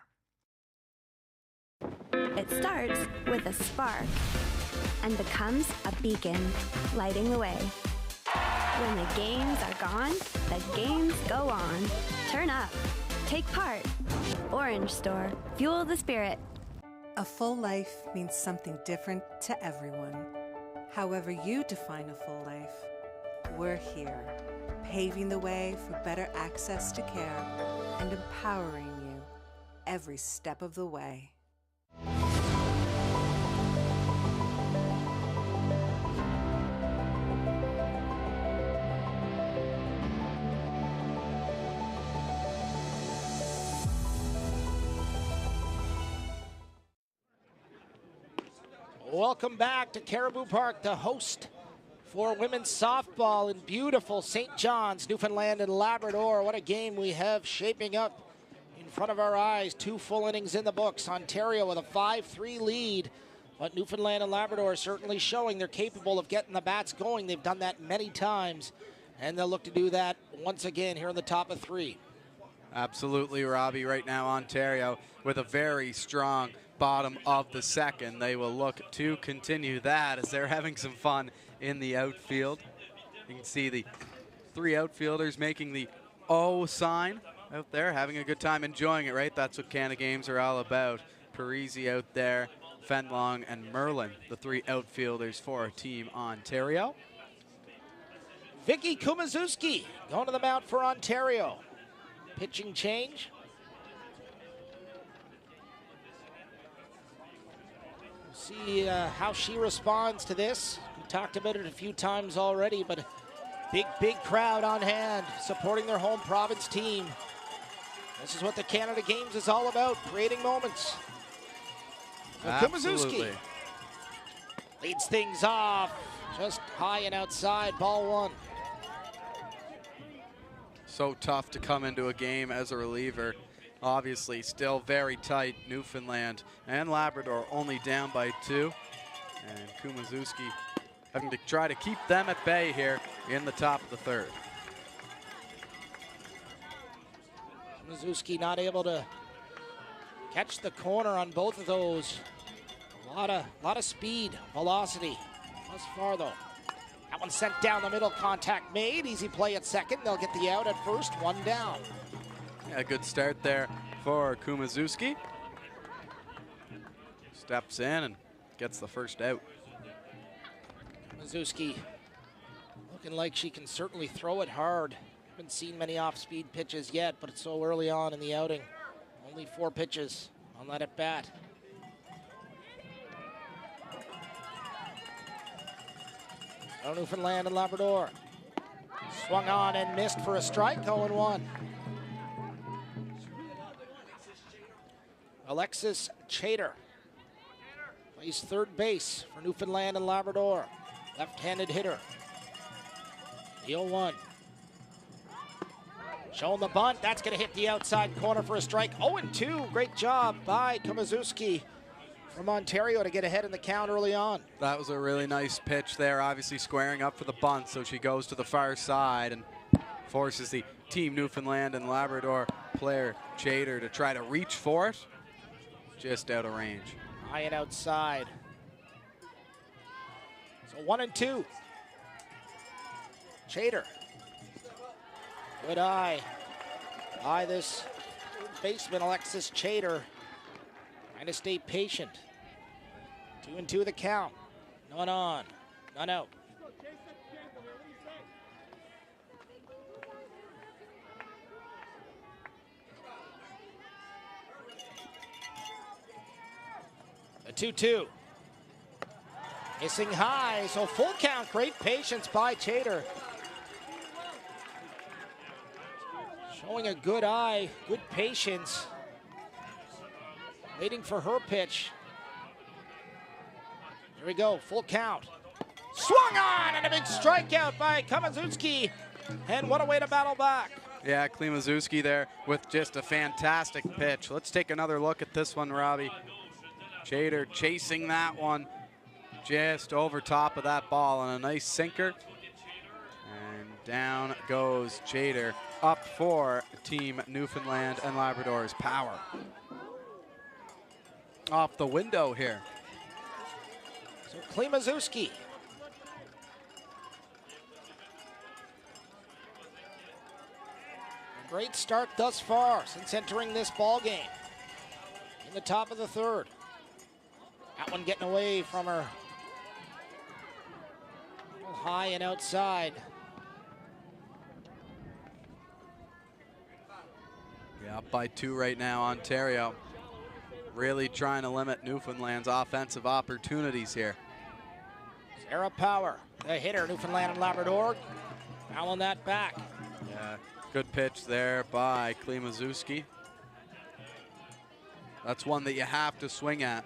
It starts with a spark and becomes a beacon, lighting the way. When the games are gone, the games go on. Turn up. Take part. Orange Store. Fuel the spirit. A full life means something different to everyone. However you define a full life, we're here, paving the way for better access to care and empowering you every step of the way. Welcome back to Caribou Park, the host for women's softball in beautiful St. John's, Newfoundland and Labrador. What a game we have shaping up in front of our eyes. 2 full innings in the books. Ontario with a 5-3 lead. But Newfoundland and Labrador certainly showing they're capable of getting the bats going. They've done that many times, and they'll look to do that once again here in the top of 3. Absolutely, Robbie. Right now, Ontario with a very strong bottom of the second. They will look to continue that as they're having some fun in the outfield. You can see the 3 outfielders making the O sign out there, having a good time, enjoying it, right? That's what Canada games are all about. Parisi out there, Fenlong and Merlin, the 3 outfielders for Team Ontario. Vicky Kumazuski going to the mound for Ontario. Pitching change. See how she responds to this. We talked about it a few times already, but big crowd on hand supporting their home province team. This is what the Canada Games is all about, creating moments. So Kumazuski leads things off, just high and outside, ball 1. So tough to come into a game as a reliever. Obviously still very tight. Newfoundland and Labrador only down by 2. And Kumazuski having to try to keep them at bay here in the top of the 3rd. Kumazuski not able to catch the corner on both of those. A lot of speed, velocity thus far though. That one sent down the middle, contact made. Easy play at second. They'll get the out at first, 1 down. A good start there for Kumazuski. Steps in and gets the first out. Kumazuski looking like she can certainly throw it hard. Haven't seen many off-speed pitches yet, but it's so early on in the outing. Only 4 pitches on that at bat. Newfoundland and Labrador. Swung on and missed for a strike, 0-1. Alexis Chater plays 3rd base for Newfoundland and Labrador. Left-handed hitter. The 0-1. Showing the bunt. That's going to hit the outside corner for a strike. 0-2. Great job by Kumazuski from Ontario to get ahead in the count early on. That was a really nice pitch there, obviously squaring up for the bunt, so she goes to the far side and forces the Team Newfoundland and Labrador player Chater to try to reach for it. Just out of range. High and outside. So 1-2. Chater. Good eye. By this baseman, Alexis Chater. Trying to stay patient. 2-2 the count. None on, none out. A 2-2. Missing high, so full count. Great patience by Chater. Showing a good eye, good patience. Waiting for her pitch. Here we go, full count. Swung on, and a big strikeout by Kumazuski. And what a way to battle back. Yeah, Kumazuski there with just a fantastic pitch. Let's take another look at this one, Robbie. Chater chasing that one just over top of that ball, and a nice sinker. And down goes Chater, up for Team Newfoundland and Labrador's Power. Off the window here. So Klimazuski. A great start thus far since entering this ball game. In the top of the third. That one getting away from her. A little high and outside. Yeah, up by 2 right now, Ontario. Really trying to limit Newfoundland's offensive opportunities here. Sarah Power, the hitter, Newfoundland and Labrador, fouling that back. Yeah, good pitch there by Klimazuski. That's one that you have to swing at.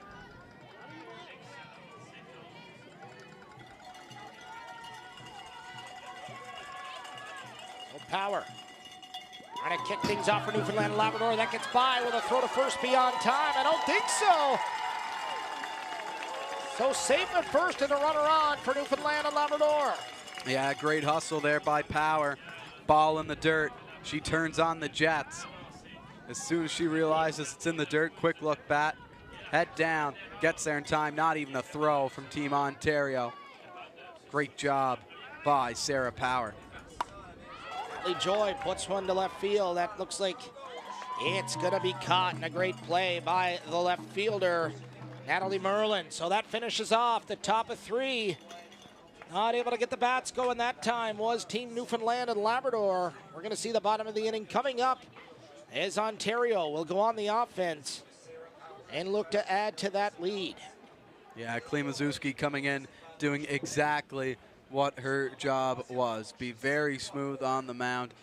So Power trying to kick things off for Newfoundland and Labrador. That gets by with a throw to first beyond time. I don't think so. So safe at first and a runner on for Newfoundland and Labrador. Yeah, great hustle there by Power. Ball in the dirt. She turns on the jets. As soon as she realizes it's in the dirt, quick look bat, head down, gets there in time. Not even a throw from Team Ontario. Great job by Sarah Power. Joy puts one to left field. That looks like it's going to be caught, and a great play by the left fielder, Natalie Merlin. So that finishes off the top of 3. Not able to get the bats going that time was Team Newfoundland and Labrador. We're going to see the bottom of the inning coming up as Ontario will go on the offense and look to add to that lead. Yeah, Klimazuski coming in, doing exactly what her job was. Be very smooth on the mound.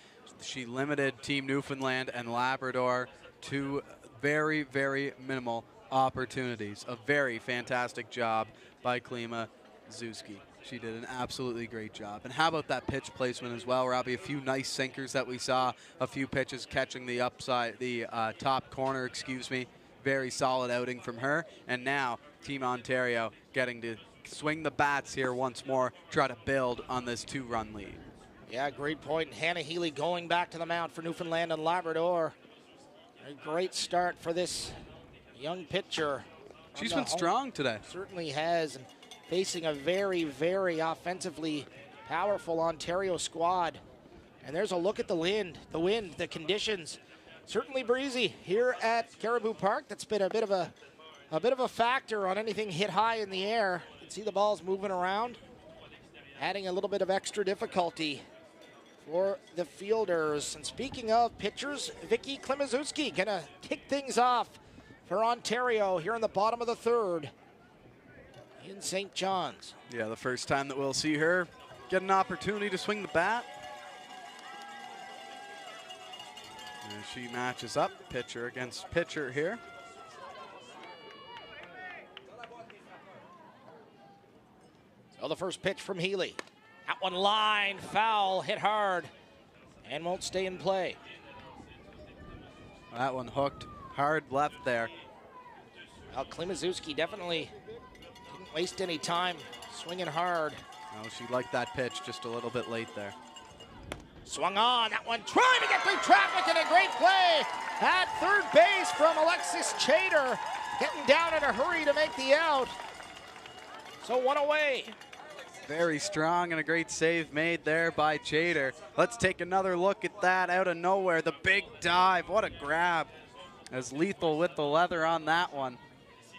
She limited Team Newfoundland and Labrador to very, very minimal opportunities. A very fantastic job by Klimazuski. She did an absolutely great job. And how about that pitch placement as well, Robbie? A few nice sinkers that we saw, a few pitches catching the upside, the top corner, excuse me. Very solid outing from her. And now Team Ontario getting to swing the bats here once more, try to build on this 2-run lead. Yeah, great point. Hannah Healy going back to the mound for Newfoundland and Labrador. A great start for this young pitcher. She's been strong today. Certainly has, and facing a very, very offensively powerful Ontario squad. And there's a look at the wind, the conditions. Certainly breezy here at Caribou Park. That's been a bit of a factor on anything hit high in the air. You can see the balls moving around, adding a little bit of extra difficulty for the fielders. And speaking of pitchers, Vicky Klimazuski gonna kick things off for Ontario here in the bottom of the third in St. John's. Yeah, the first time that we'll see her get an opportunity to swing the bat. And she matches up pitcher against pitcher here. So the first pitch from Healy. That one line, foul, hit hard, and won't stay in play. That one hooked hard left there. Well, Klimazuski definitely didn't waste any time swinging hard. No, she liked that pitch just a little bit late there. Swung on, that one trying to get through traffic, and a great play at third base from Alexis Chater, getting down in a hurry to make the out. So one away. Very strong and a great save made there by Chater. Let's take another look at that out of nowhere. The big dive, what a grab. As Lethal with the leather on that one.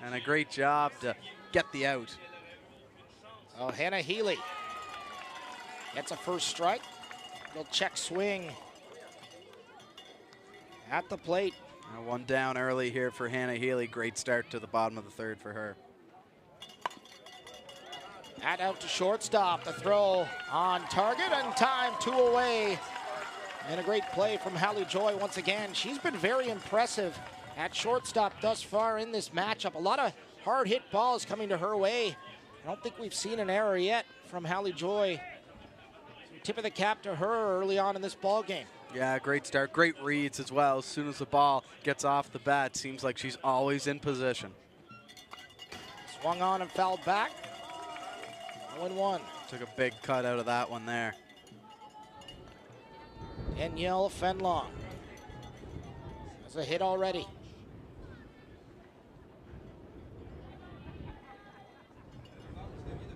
And a great job to get the out. Oh, Hannah Healy gets a first strike. Little check swing at the plate. One down early here for Hannah Healy. Great start to the bottom of the third for her. Bat out to shortstop. The throw on target, and time, 2 away. And a great play from Hallie Joy once again. She's been very impressive at shortstop thus far in this matchup. A lot of hard hit balls coming to her way. I don't think we've seen an error yet from Hallie Joy. Tip of the cap to her early on in this ball game. Yeah, great start. Great reads as well. As soon as the ball gets off the bat, seems like she's always in position. Swung on and fouled back. 0-1. Took a big cut out of that one there. Danielle Fenlong has a hit already.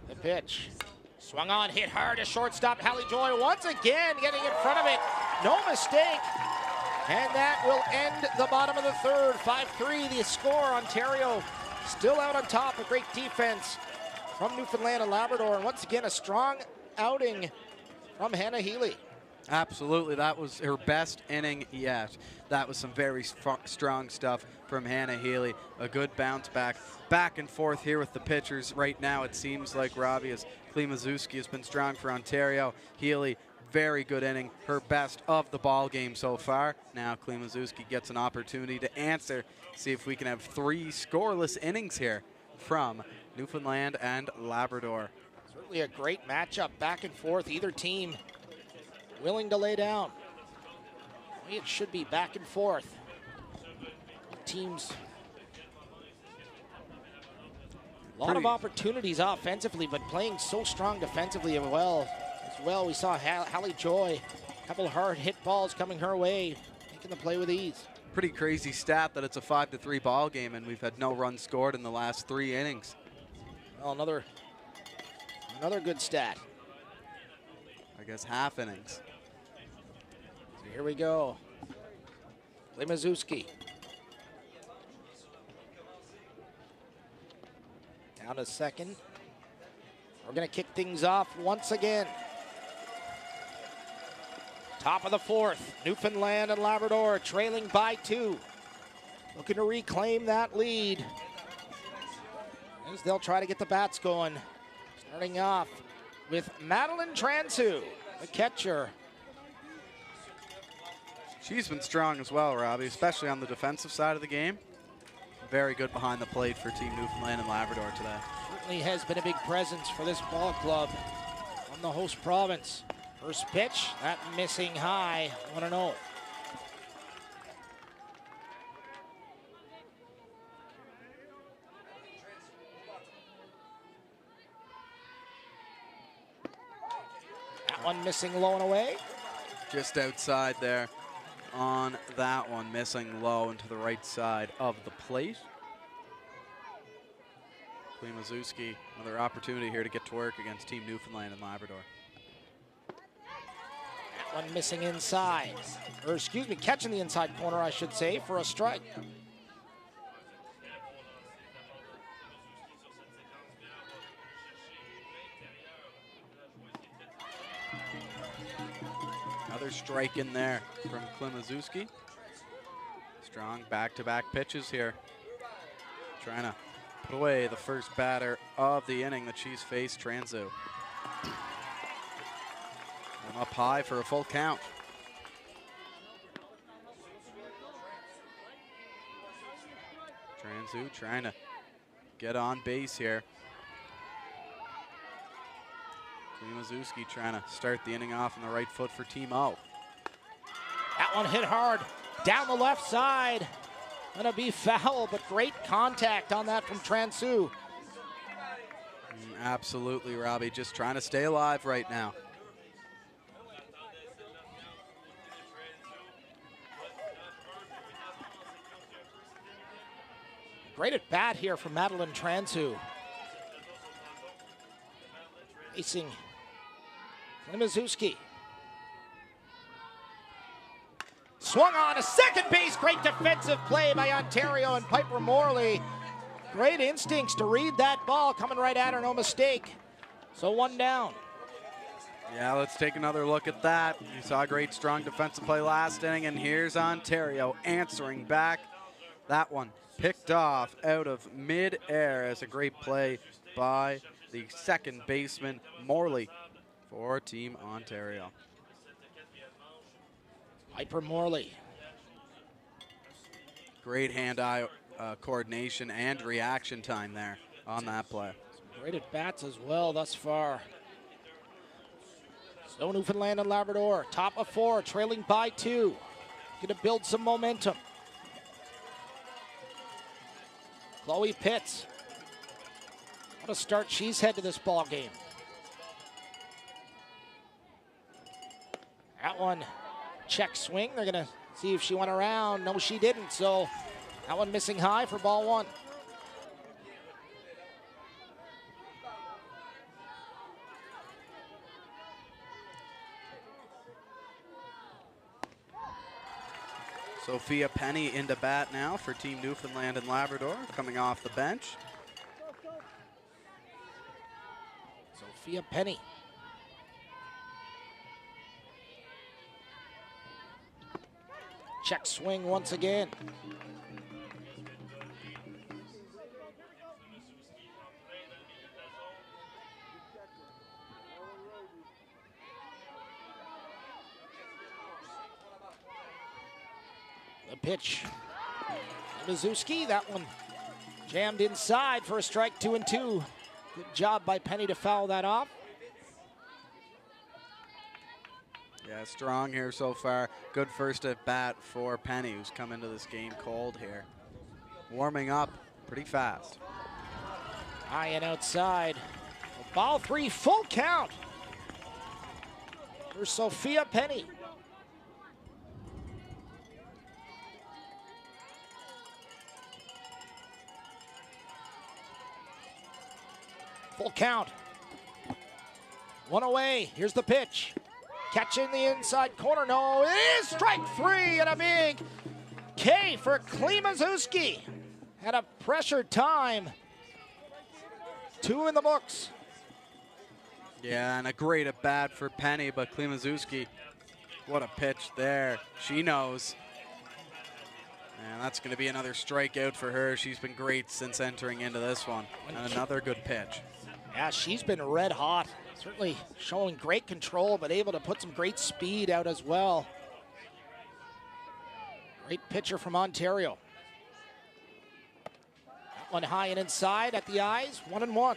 The pitch. Swung on, hit hard to shortstop. Hallie Joy once again getting in front of it. No mistake. And that will end the bottom of the third. 5-3 the score. Ontario still out on top. A great defense from Newfoundland and Labrador. And once again, a strong outing from Hannah Healy. Absolutely, that was her best inning yet. That was some very strong stuff from Hannah Healy. A good bounce back and forth here with the pitchers. Right now it seems like Robbie as Klimazuski has been strong for Ontario. Healy, very good inning, her best of the ball game so far. Now Klimazuski gets an opportunity to answer. See if we can have 3 scoreless innings here from Newfoundland and Labrador. Certainly a great matchup, back and forth. Either team willing to lay down. It should be back and forth. Teams. A lot of opportunities offensively, but playing so strong defensively as well. We saw Hallie Joy, a couple hard hit balls coming her way, making the play with ease. Pretty crazy stat that it's a 5-3 ball game, and we've had no runs scored in the last 3 innings. Well, another good stat. I guess half innings. So here we go. Klimazuski. Down to second. We're going to kick things off once again. Top of the fourth, Newfoundland and Labrador trailing by 2. Looking to reclaim that lead as they'll try to get the bats going. Starting off with Madeline Transu, the catcher. She's been strong as well, Robbie, especially on the defensive side of the game. Very good behind the plate for Team Newfoundland and Labrador today. Certainly has been a big presence for this ball club from the host province. First pitch, that missing high, 1-0. That one missing low and away. Just outside there on that one, missing low into the right side of the plate. Klimazuski, another opportunity here to get to work against Team Newfoundland and Labrador. One missing inside, or excuse me, catching the inside corner, I should say, for a strike. Another strike in there from Klimazuski. Strong back-to-back pitches here. Trying to put away the first batter of the inning that she's faced, Transu. And up high for a full count. Transu trying to get on base here. Klimazuski trying to start the inning off on the right foot for Team O. That one hit hard down the left side. Gonna be foul, but great contact on that from Transu. Absolutely, Robbie. Just trying to stay alive right now. Great at bat here from Madeline Transu. Facing Klimazuski. Swung on to second base. Great defensive play by Ontario and Piper Morley. Great instincts to read that ball coming right at her, no mistake. So 1 down. Yeah, let's take another look at that. You saw a great strong defensive play last inning, and here's Ontario answering back. That one picked off out of mid-air as a great play by the second baseman, Morley, for Team Ontario. Piper Morley. Great hand-eye coordination and reaction time there on that play. Great at bats as well thus far. So Newfoundland and Labrador, top of 4, trailing by 2. Gonna build some momentum. Chloe Pitts. What a start she's had to this ball game. That one, check swing. They're going to see if she went around. No, she didn't. So that one missing high for ball one. Sophia Penny into bat now for Team Newfoundland and Labrador, coming off the bench. Sophia Penny. Check swing once again. The pitch. Mizuski, that one jammed inside for a strike, 2-2. Good job by Penny to foul that off. Yeah, strong here so far. Good first at bat for Penny, who's come into this game cold here. Warming up pretty fast. High and outside. Ball three, full count for Sophia Penny. Full count. One away. Here's the pitch. Catch in the inside corner. No, it is strike three and a big K for Klimazuski. Had a pressured time. 2 in the books. Yeah, and a great at bat for Penny, but Klimazuski, what a pitch there. She knows. And that's going to be another strikeout for her. She's been great since entering into this one. And another good pitch. Yeah, she's been red hot. Certainly showing great control, but able to put some great speed out as well. Great pitcher from Ontario. That one high and inside at the eyes, 1-1.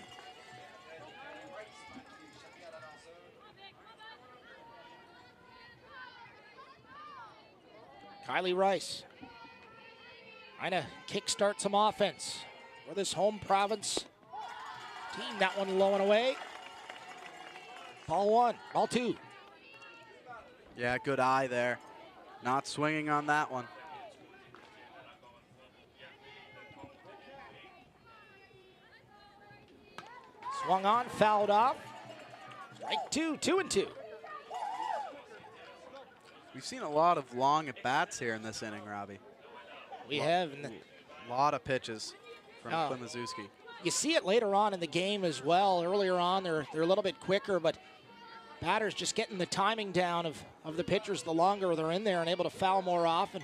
Kylie Rice trying to kickstart some offense for this home province team. That one low and away. Ball one, ball two. Yeah, good eye there. Not swinging on that one. Swung on, fouled off. Strike two, 2-2. We've seen a lot of long at-bats here in this inning, Robbie. We have. A lot of pitches from Klimazuski. You see it later on in the game as well. Earlier on, they're a little bit quicker, but batters just getting the timing down of the pitchers the longer they're in there and able to foul more often.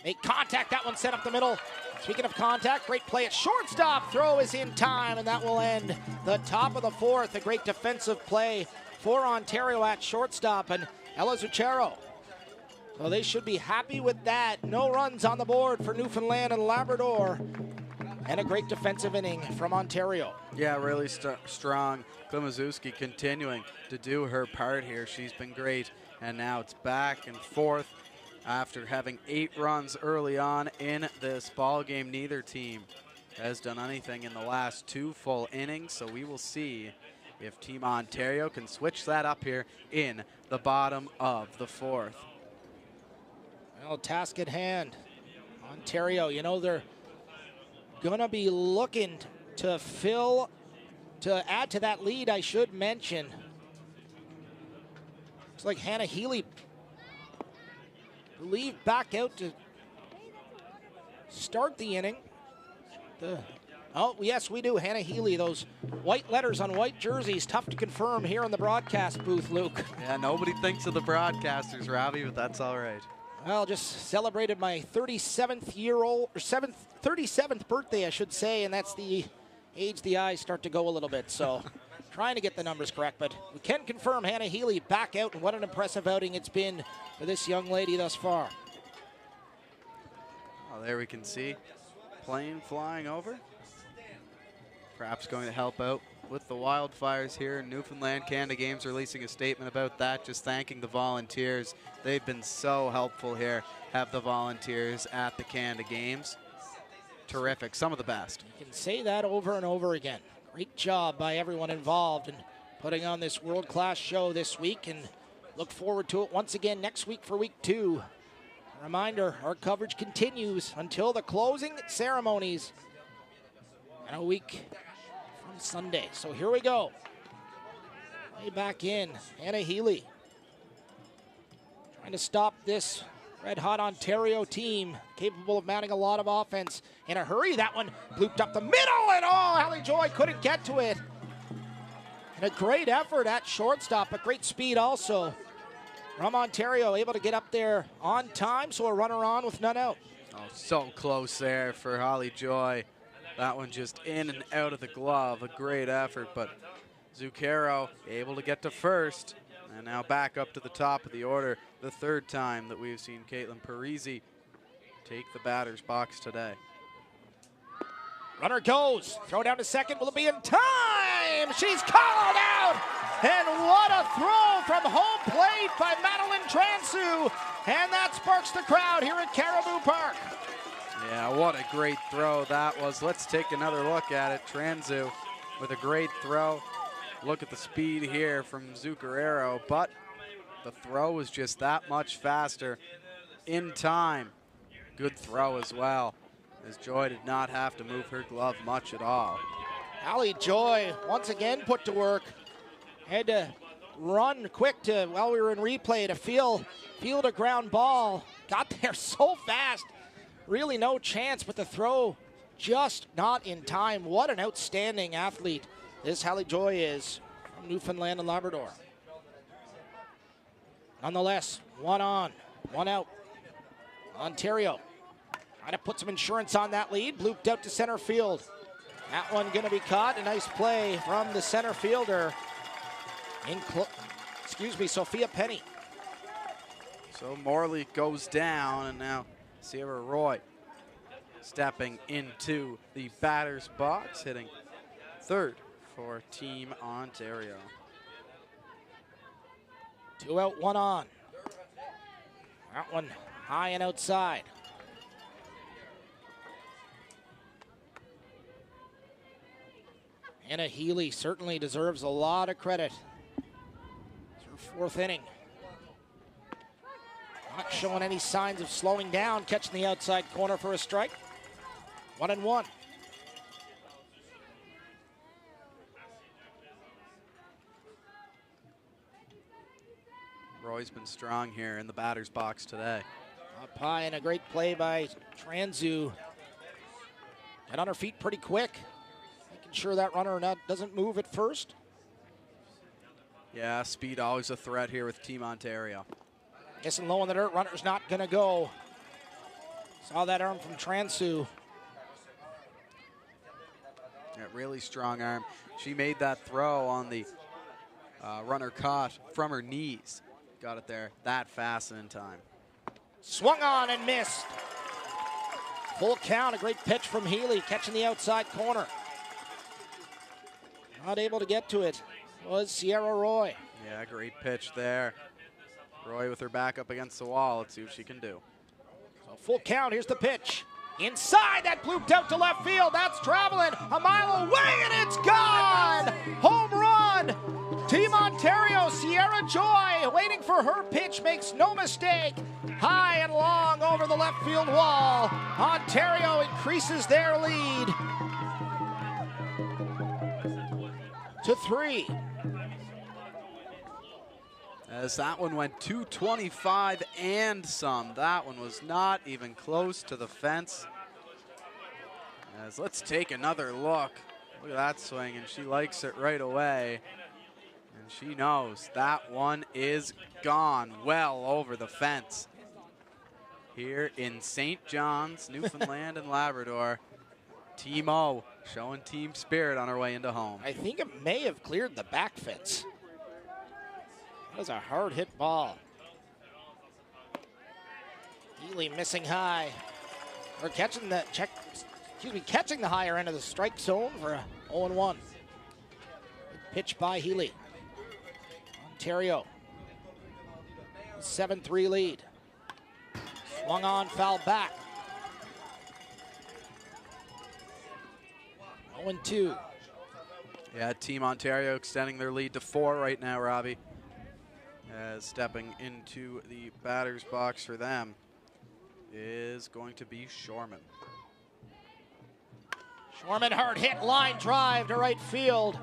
Make contact. That one set up the middle. Speaking of contact, great play at shortstop. Throw is in time, and that will end the top of the fourth. A great defensive play for Ontario at shortstop, and Ella Zucchero. So they should be happy with that. No runs on the board for Newfoundland and Labrador. And a great defensive inning from Ontario. Yeah, really strong. Klimazuski continuing to do her part here. She's been great. And now it's back and forth after having 8 runs early on in this ball game. Neither team has done anything in the last 2 full innings. So we will see if Team Ontario can switch that up here in the bottom of the fourth. Well, task at hand. Ontario, you know, they're going to be looking to add to that lead, I should mention. Looks like Hannah Healy, believe, back out to start the inning. Oh, yes, we do. Hannah Healy, those white letters on white jerseys, tough to confirm here in the broadcast booth, Luke. Yeah, nobody thinks of the broadcasters, Robbie, but that's all right. Well, just celebrated my 37th birthday, I should say, and that's the age the eyes start to go a little bit. So trying to get the numbers correct, but we can confirm Hannah Healy back out, and what an impressive outing it's been for this young lady thus far. Oh, there we can see plane flying over. Perhaps going to help out with the wildfires here in Newfoundland. Canada Games releasing a statement about that, just thanking the volunteers. They've been so helpful here, have the volunteers at the Canada Games. Terrific, some of the best. You can say that over and over again. Great job by everyone involved in putting on this world-class show this week, and look forward to it once again next week for week 2. A reminder, our coverage continues until the closing ceremonies in a week from Sunday. So here we go. Way back in, Anna Healy trying to stop this red-hot Ontario team, capable of mounting a lot of offense in a hurry. That one looped up the middle, and Hallie Joy couldn't get to it. And a great effort at shortstop, but great speed also from Ontario, able to get up there on time, so a runner on with none out. Oh, so close there for Holly Joy. That one just in and out of the glove. A great effort, but Zucchero able to get to first. And now back up to the top of the order, the third time that we've seen Caitlin Parisi take the batter's box today. Runner goes, throw down to second, will it be in time? She's called out! And what a throw from home plate by Madeline Transu. And that sparks the crowd here at Caribou Park. Yeah, what a great throw that was. Let's take another look at it. Transu with a great throw. Look at the speed here from Zuccarero, but the throw was just that much faster in time. Good throw as well, as Joy did not have to move her glove much at all. Hallie Joy once again put to work. Had to run quick to, while we were in replay, to field a ground ball. Got there so fast. Really no chance, but the throw just not in time. What an outstanding athlete this Hallie Joy is from Newfoundland and Labrador. Nonetheless, one on, one out. Ontario trying to put some insurance on that lead. Blooped out to center field. That one going to be caught. A nice play from the center fielder. Sophia Penny. So Morley goes down, and now Sierra Roy stepping into the batter's box, hitting third for Team Ontario. 2 out, 1 on. That one high and outside. Anna Healy certainly deserves a lot of credit. It's her 4th inning. Not showing any signs of slowing down, catching the outside corner for a strike. 1-1. Roy's been strong here in the batter's box today. Up high, and a great play by Transu. Got on her feet pretty quick. Making sure that runner doesn't move at first. Yeah, speed always a threat here with Team Ontario. Guessing low in the dirt, runner's not gonna go. Saw that arm from Transu. Yeah, really strong arm. She made that throw on the runner caught from her knees. Got it there that fast and in time. Swung on and missed. Full count, a great pitch from Healy, catching the outside corner. Not able to get to it was Sierra Roy. Yeah, great pitch there. Roy with her back up against the wall. Let's see what she can do. So full count, here's the pitch. Inside, that blooped out to left field. That's traveling a mile away, and it's gone! Home run! Team Ontario, Sierra Joy, waiting for her pitch, makes no mistake. High and long over the left field wall. Ontario increases their lead to 3. As that one went 225 and some. That one was not even close to the fence. As let's take another look. Look at that swing, and she likes it right away. And she knows that one is gone well over the fence. Here in St. John's, Newfoundland and Labrador, Team O showing team spirit on her way into home. I think it may have cleared the back fence. That was a hard hit ball. Healy missing high. Or catching the catching the higher end of the strike zone for a 0-1. Pitch by Healy. Ontario. 7-3 lead. Swung on, foul back. 0-2. Yeah, Team Ontario extending their lead to 4 right now, Robbie. As stepping into the batter's box for them is going to be Shorman. Shorman, hard hit, line drive to right field.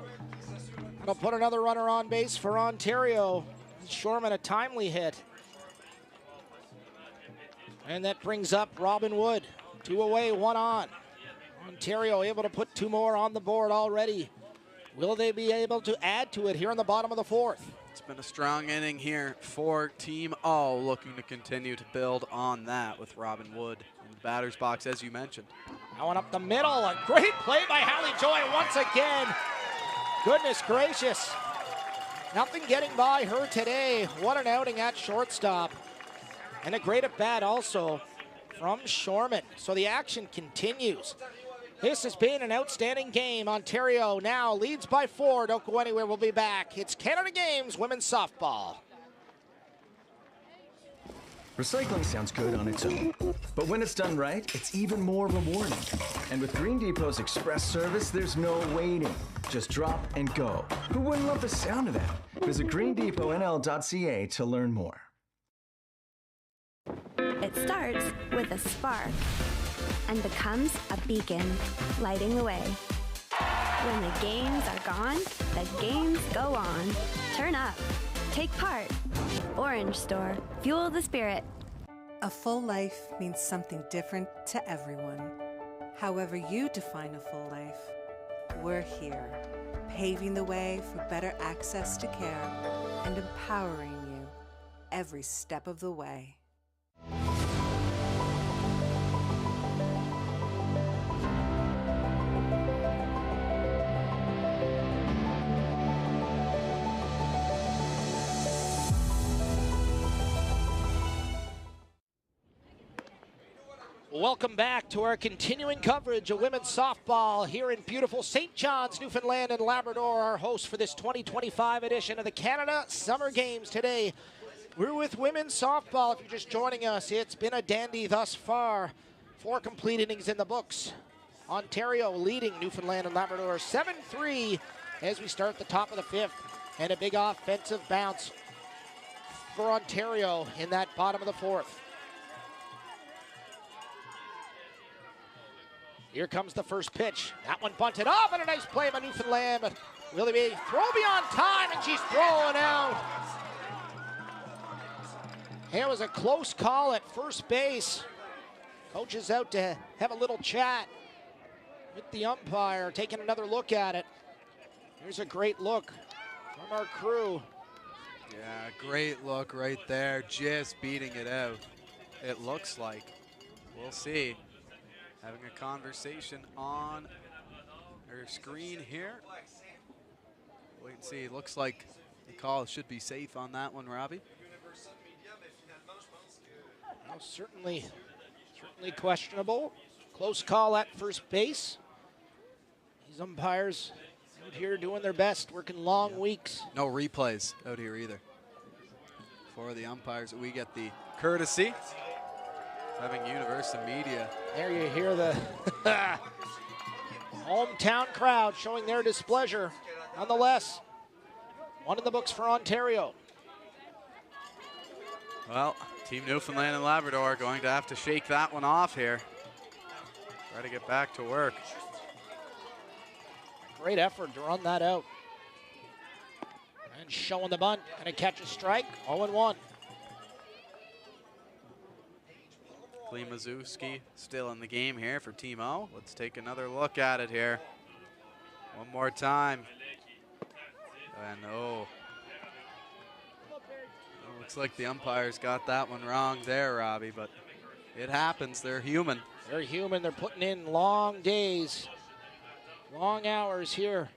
That'll put another runner on base for Ontario. Shorman, a timely hit. And that brings up Robin Wood. 2 away, 1 on. Ontario able to put 2 more on the board already. Will they be able to add to it here in the bottom of the 4th? It's been a strong inning here for Team O, looking to continue to build on that with Robin Wood in the batter's box, as you mentioned. That one up the middle. A great play by Hallie Joy once again. Goodness gracious. Nothing getting by her today. What an outing at shortstop. And a great at bat also from Shorman. So the action continues. This has been an outstanding game. Ontario now leads by 4. Don't go anywhere. We'll be back. It's Canada Games Women's Softball. Recycling sounds good on its own, but when it's done right, it's even more rewarding. And with Green Depot's express service, there's no waiting. Just drop and go. Who wouldn't love the sound of that? Visit greendepotnl.ca to learn more. It starts with a spark and becomes a beacon, lighting the way. When the games are gone, the games go on. Turn up. Take part. Orange Store. Fuel the spirit. A full life means something different to everyone. However you define a full life, we're here, paving the way for better access to care and empowering you every step of the way. Welcome back to our continuing coverage of women's softball here in beautiful St. John's, Newfoundland and Labrador. Our host for this 2025 edition of the Canada Summer Games today. We're with women's softball. If you're just joining us, it's been a dandy thus far. 4 complete innings in the books. Ontario leading Newfoundland and Labrador 7-3 as we start the top of the 5th. And a big offensive bounce for Ontario in that bottom of the 4th. Here comes the first pitch. That one bunted off, and a nice play by Newfoundland, but will it be throw beyond time, and she's throwing out. It was a close call at first base. Coach is out to have a little chat with the umpire, taking another look at it. Here's a great look from our crew. Yeah, great look right there, just beating it out. It looks like. We'll see. Having a conversation on our screen here. Wait and see. Looks like the call should be safe on that one, Robbie. Well, certainly questionable. Close call at first base. These umpires out here doing their best, working long weeks. No replays out here either. For the umpires, we get the courtesy. Having Universal Media. There you hear the hometown crowd showing their displeasure. Nonetheless, 1 in the books for Ontario. Well, Team Newfoundland and Labrador are going to have to shake that one off here. Try to get back to work. Great effort to run that out. And showing the bunt. And a catch a strike. 0-1. Mazewski still in the game here for Team O. Let's take another look at it here. One more time. And looks like the umpires got that one wrong there, Robbie, but it happens. They're human. They're human. They're putting in long days, long hours here.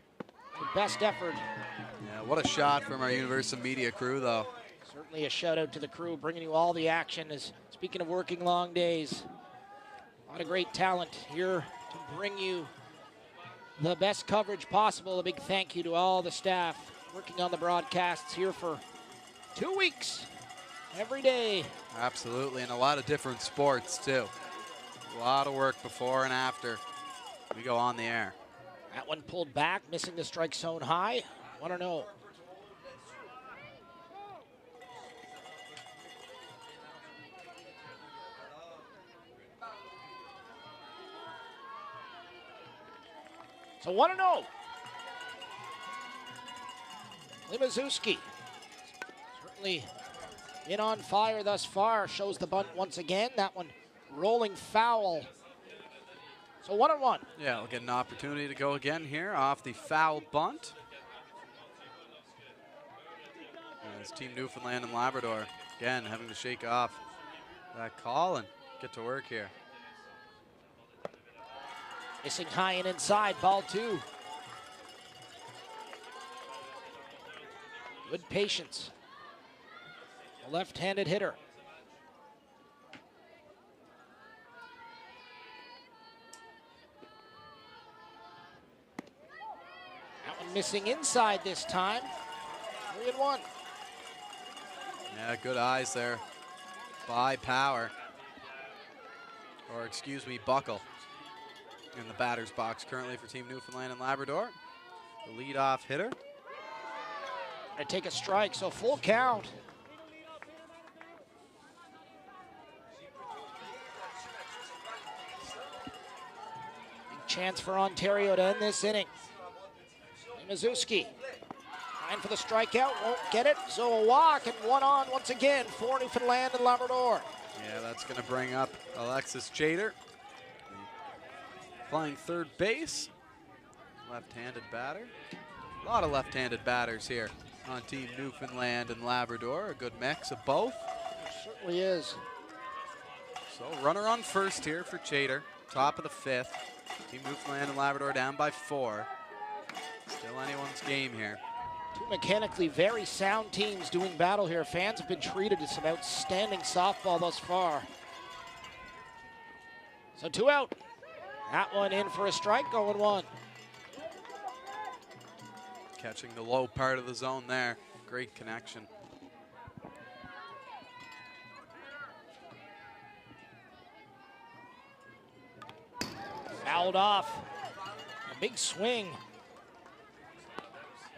The best effort. Yeah, what a shot from our Universal Media crew, though. Certainly a shout out to the crew, bringing you all the action. Speaking of working long days, a lot of great talent here to bring you the best coverage possible. A big thank you to all the staff working on the broadcasts here for 2 weeks, every day. Absolutely, and a lot of different sports too. A lot of work before and after we go on the air. That one pulled back, missing the strike zone high. 1-0. So 1-0. Limaszewski certainly in on fire thus far. Shows the bunt once again. That one rolling foul. So 1-1. Yeah, we'll get an opportunity to go again here off the foul bunt. As Team Newfoundland and Labrador, again, having to shake off that call and get to work here. Missing high and inside, ball 2. Good patience. A left-handed hitter. That one missing inside this time. 3-1. Yeah, good eyes there by Power. Or excuse me, Buckle. In the batter's box currently for Team Newfoundland and Labrador. The leadoff hitter. I take a strike, so full count. Big chance for Ontario to end this inning. Limaszewski trying for the strikeout, won't get it, so a walk and 1 on once again for Newfoundland and Labrador. Yeah, that's going to bring up Alexis Chater. Playing third base, left-handed batter. A lot of left-handed batters here on Team Newfoundland and Labrador. A good mix of both. It certainly is. So runner on first here for Chater. Top of the 5th. Team Newfoundland and Labrador down by 4. Still anyone's game here. Two mechanically very sound teams doing battle here. Fans have been treated to some outstanding softball thus far. So 2 out. That one in for a strike, 0-1. Catching the low part of the zone there. Great connection. Fouled off. A big swing.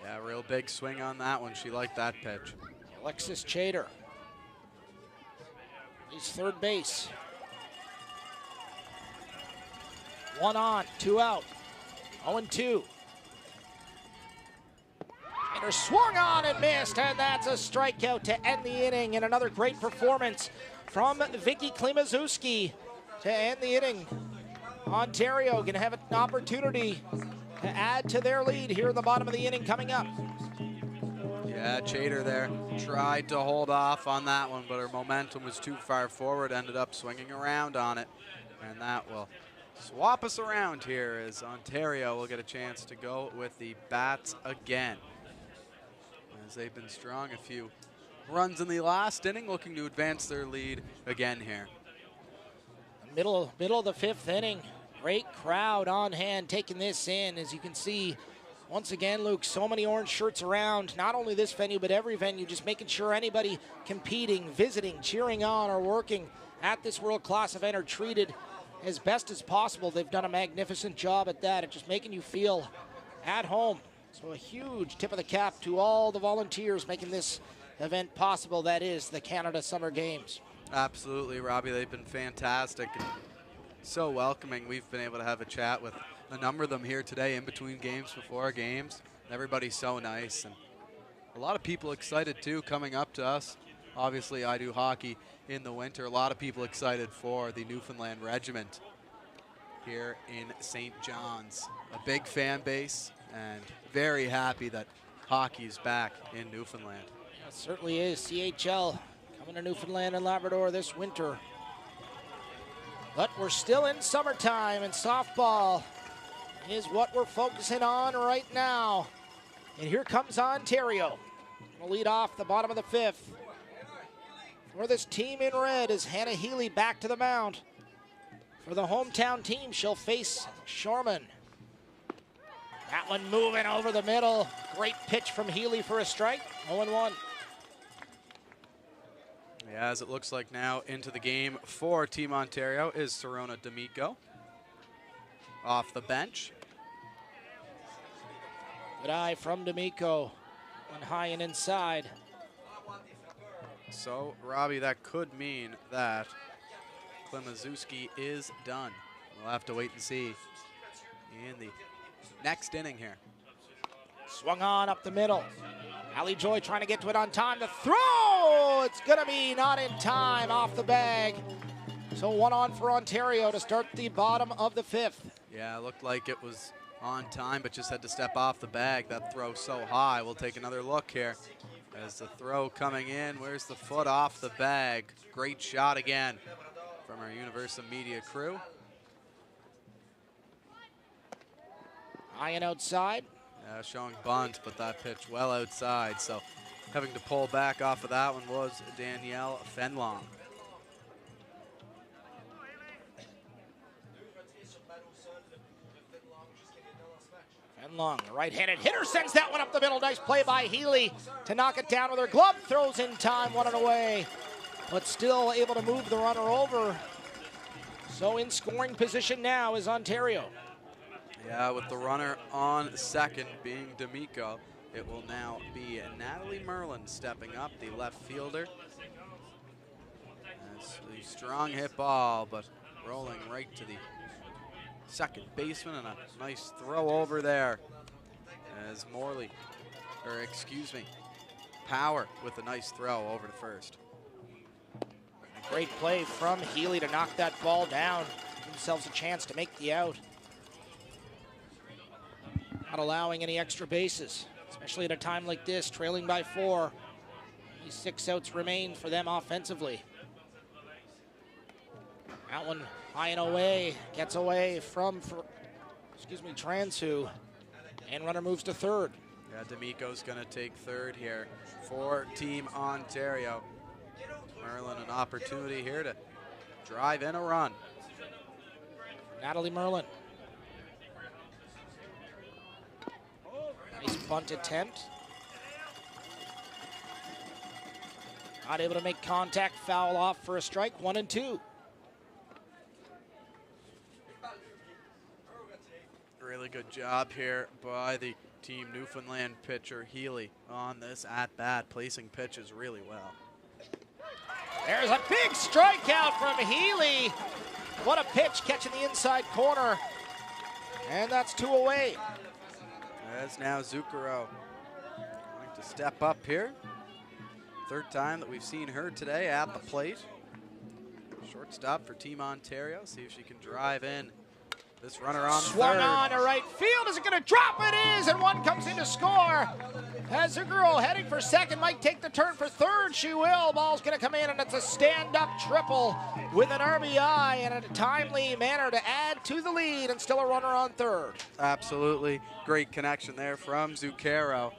Yeah, real big swing on that one. She liked that pitch. Alexis Chater. He's third base. 1 on, 2 out. 0-2. Chater swung on and missed, and that's a strikeout to end the inning. And another great performance from Vicky Limaszewski to end the inning. Ontario going to have an opportunity to add to their lead here in the bottom of the inning coming up. Yeah, Chater there tried to hold off on that one, but her momentum was too far forward, ended up swinging around on it, and that will swap us around here as Ontario will get a chance to go with the bats again. As they've been strong, a few runs in the last inning, looking to advance their lead again here. Middle of the 5th inning. Great crowd on hand taking this in. As you can see, once again, Luke, so many orange shirts around, not only this venue, but every venue, just making sure anybody competing, visiting, cheering on, or working at this world-class event are treated as best as possible. They've done a magnificent job at that, at just making you feel at home. So a huge tip of the cap to all the volunteers making this event possible. That is the Canada Summer Games. Absolutely, Robbie. They've been fantastic and so welcoming. We've been able to have a chat with a number of them here today in between games, before games. Everybody's so nice, and a lot of people excited too coming up to us. Obviously, I do hockey in the winter. A lot of people excited for the Newfoundland Regiment here in St. John's. A big fan base and very happy that hockey is back in Newfoundland. Yeah, it certainly is. CHL coming to Newfoundland and Labrador this winter. But we're still in summertime, and softball is what we're focusing on right now. And here comes Ontario. We'll lead off the bottom of the 5th. For this team in red is Hannah Healy back to the mound. For the hometown team, she'll face Shorman. That one moving over the middle. Great pitch from Healy for a strike. 0-1. Yeah, as it looks like now into the game for Team Ontario is Serona D'Amico off the bench. Good eye from D'Amico. One high and inside. So, Robbie, that could mean that Klimaszewski is done. We'll have to wait and see in the next inning here. Swung on up the middle. Allie Joy trying to get to it on time. The throw! It's going to be not in time, off the bag. So 1 on for Ontario to start the bottom of the 5th. Yeah, it looked like it was on time, but just had to step off the bag. That throw so high. We'll take another look here. As the throw coming in, where's the foot off the bag? Great shot again from our Universal Media crew. High and outside. Showing bunt, but that pitch well outside. So having to pull back off of that one was Danielle Fenlong. Fenlong, the right-handed hitter, sends that one up the middle. Nice play by Healy to knock it down with her glove. Throws in time, 1 and away, but still able to move the runner over. So in scoring position now is Ontario. Yeah, with the runner on second being D'Amico, it will now be Natalie Merlin stepping up, the left fielder. That's a strong hit ball, but rolling right to the second baseman, and a nice throw over there as Power with a nice throw over to first. A great play from Healy to knock that ball down. Give themselves a chance to make the out. Not allowing any extra bases, especially at a time like this, trailing by 4. Only 6 outs remain for them offensively. That one high and away, gets away from, Transu, and runner moves to third. Yeah, D'Amico's gonna take third here for Team Ontario. Merlin, an opportunity here to drive in a run. Natalie Merlin. Nice bunt attempt. Not able to make contact, foul off for a strike, 1 and 2. Really good job here by the Team Newfoundland pitcher Healy on this at-bat, placing pitches really well. There's a big strikeout from Healy. What a pitch, catching the inside corner. And that's 2 away. As now Zucchero going to step up here. Third time that we've seen her today at the plate. Shortstop for Team Ontario. See if she can drive in this runner on Swung third. on to right field. Is it going to drop? It is, and one comes in to score. As Zucchero heading for second, might take the turn for third. She will. Ball's going to come in, and it's a stand-up triple with an RBI and a timely manner to add to the lead, and still a runner on third. Absolutely great connection there from Zucchero.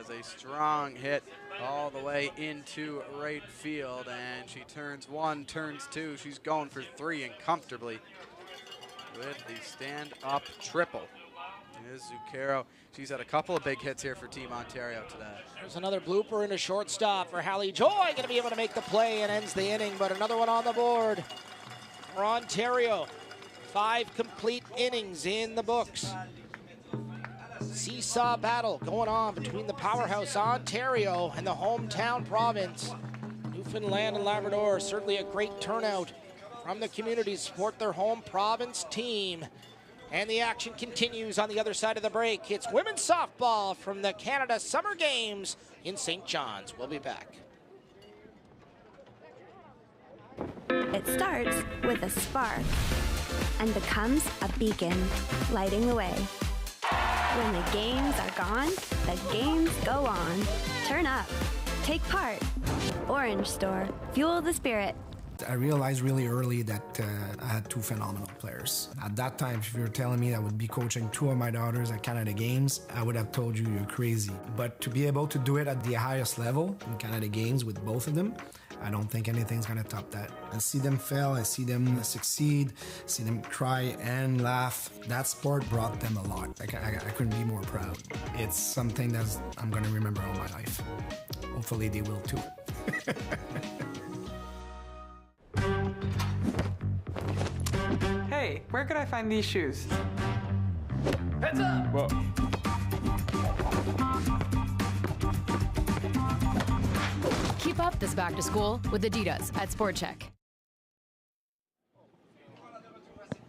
As a strong hit all the way into right field, and she turns 1, turns 2. She's going for 3 and comfortably with the stand-up triple. Is Zucchero. She's had a couple of big hits here for Team Ontario today. There's another blooper into shortstop for Hallie Joy. Going to be able to make the play and ends the inning, but another one on the board for Ontario. 5 complete innings in the books. Seesaw battle going on between the powerhouse Ontario and the hometown province. Newfoundland and Labrador, certainly a great turnout from the community to support their home province team. And the action continues on the other side of the break. It's women's softball from the Canada Summer Games in St. John's. We'll be back. It starts with a spark and becomes a beacon, lighting the way. When the games are gone, the games go on. Turn up. Take part. Orange Store. Fuel the spirit. I realized really early that I had 2 phenomenal players. At that time, if you were telling me I would be coaching 2 of my daughters at Canada Games, I would have told you you're crazy. But to be able to do it at the highest level in Canada Games with both of them, I don't think anything's gonna top that. I see them fail, I see them succeed, see them cry and laugh. That sport brought them a lot. I couldn't be more proud. It's something that I'm gonna remember all my life. Hopefully they will too. Hey, where could I find these shoes? Heads up! Whoa. up this back to school with Adidas at Sport Check.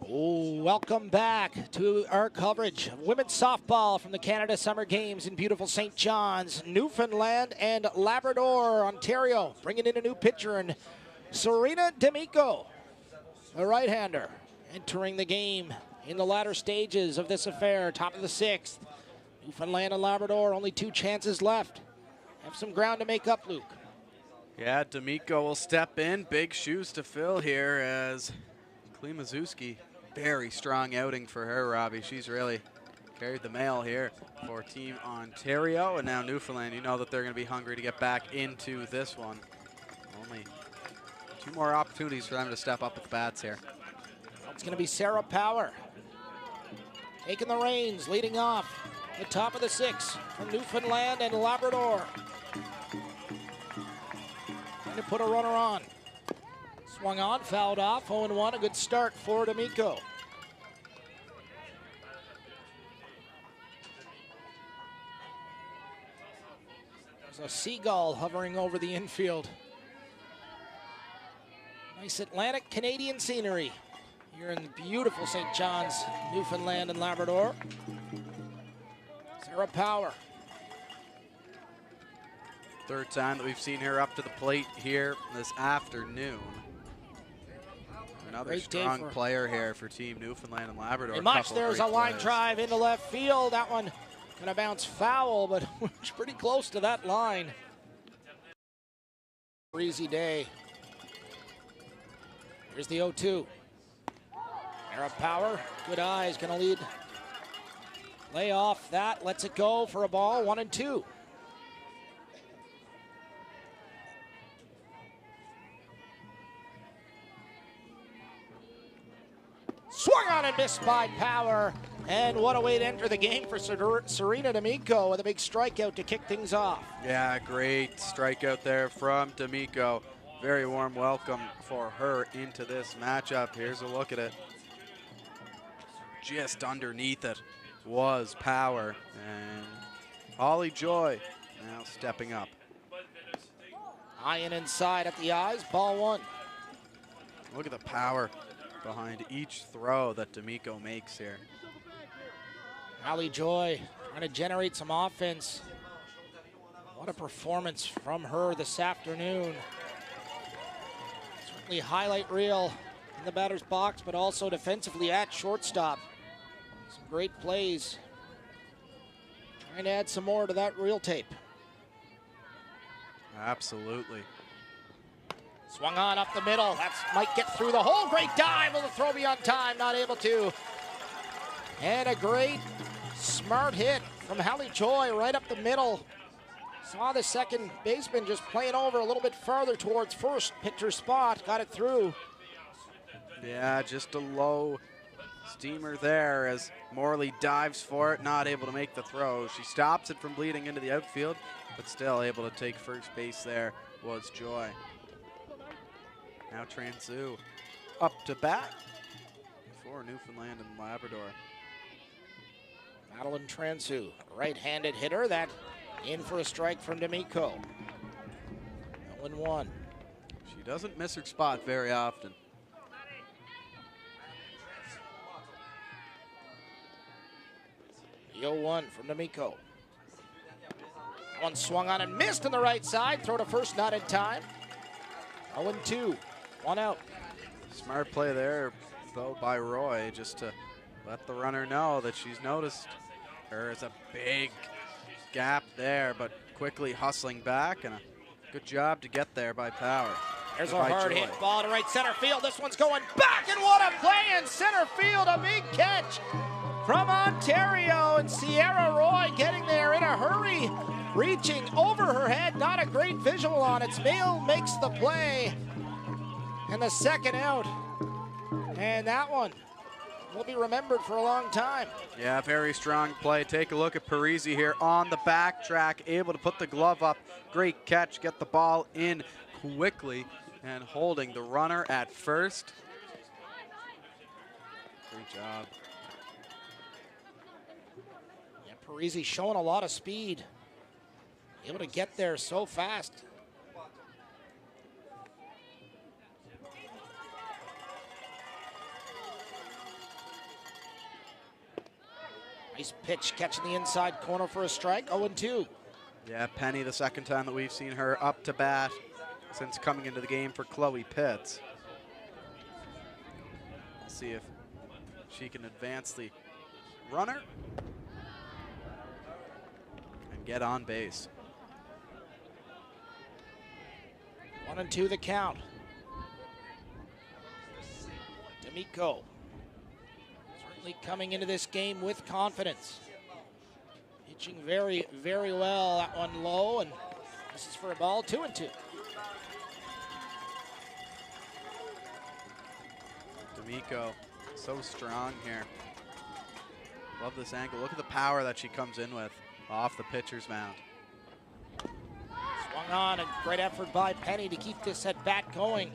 Oh, welcome back to our coverage of women's softball from the Canada Summer Games in beautiful St. John's, Newfoundland and Labrador, Ontario. Bringing in a new pitcher, and Serena D'Amico, a right-hander, entering the game in the latter stages of this affair, top of the 6th. Newfoundland and Labrador, only 2 chances left. Have some ground to make up, Luke. Yeah, D'Amico will step in. Big shoes to fill here as Klimazuski. Very strong outing for her, Robbie. She's really carried the mail here for Team Ontario. And now Newfoundland, you know that they're going to be hungry to get back into this one. Only 2 more opportunities for them to step up at the bats here. It's going to be Sarah Power taking the reins, leading off the top of the 6th from Newfoundland and Labrador. Trying to put a runner on. Swung on, fouled off, 0-1, a good start for D'Amico. There's a seagull hovering over the infield. Nice Atlantic Canadian scenery here in beautiful St. John's, Newfoundland and Labrador. Sarah Power. Third time that we've seen her up to the plate here this afternoon. Another strong player here for Team Newfoundland and Labrador. There's a line drive into left field. That one gonna bounce foul, but it's pretty close to that line. Breezy day. Here's the 0-2. Sarah Power, good eyes, gonna lead. Lay off that, lets it go for a ball, 1-2. Swung on and missed by Power. And what a way to enter the game for Serena D'Amico with a big strikeout to kick things off. Yeah, great strikeout there from D'Amico. Very warm welcome for her into this matchup. Here's a look at it. Just underneath it was Power. And Holly Joy now stepping up. High and inside at the eyes, ball 1. Look at the power behind each throw that D'Amico makes here. Holly Joy trying to generate some offense. What a performance from her this afternoon. Certainly highlight reel in the batter's box, but also defensively at shortstop. Some great plays. Trying to add some more to that reel tape. Absolutely. Swung on up the middle. That might get through the hole. Great dive. Will the throw be on time? Not able to. And a great smart hit from Holly Joy right up the middle. Saw the second baseman just playing over a little bit farther towards first pitcher spot. Got it through. Yeah, just a low steamer there as Morley dives for it, not able to make the throw. She stops it from bleeding into the outfield, but still able to take first base there was Joy. Now Transu up to bat for Newfoundland and Labrador. Madeline Transu, right-handed hitter, that in for a strike from D'Amico. 0-1. She doesn't miss her spot very often. The 0-1 from D'Amico. One swung on and missed on the right side. Throw to first, not in time. 0-2, 1 out. Smart play there, though, by Roy, just to let the runner know that she's noticed her. Is a big gap there, but quickly hustling back, and a good job to get there by Power. There's a hard hit ball to right center field. This one's going back, and what a play in center field. A big catch from Ontario, and Sierra Roy getting there in a hurry, reaching over her head. Not a great visual on it. Smale makes the play, and the second out. And that one will be remembered for a long time. Yeah, very strong play. Take a look at Parisi here on the backtrack, able to put the glove up. Great catch, get the ball in quickly, and holding the runner at first. Great job. Yeah, Parisi showing a lot of speed. Able to get there so fast. Nice pitch, catching the inside corner for a strike, 0-2. Yeah, Penny, the second time that we've seen her up to bat since coming into the game for Chloe Pitts. We'll see if she can advance the runner and get on base. 1-2 the count. D'Amico certainly coming into this game with confidence. Pitching very, very well. That one low, and this is for a ball, 2-2. D'Amico, so strong here. Love this angle. Look at the power that she comes in with off the pitcher's mound. Swung on, and great effort by Penny to keep this at bat going.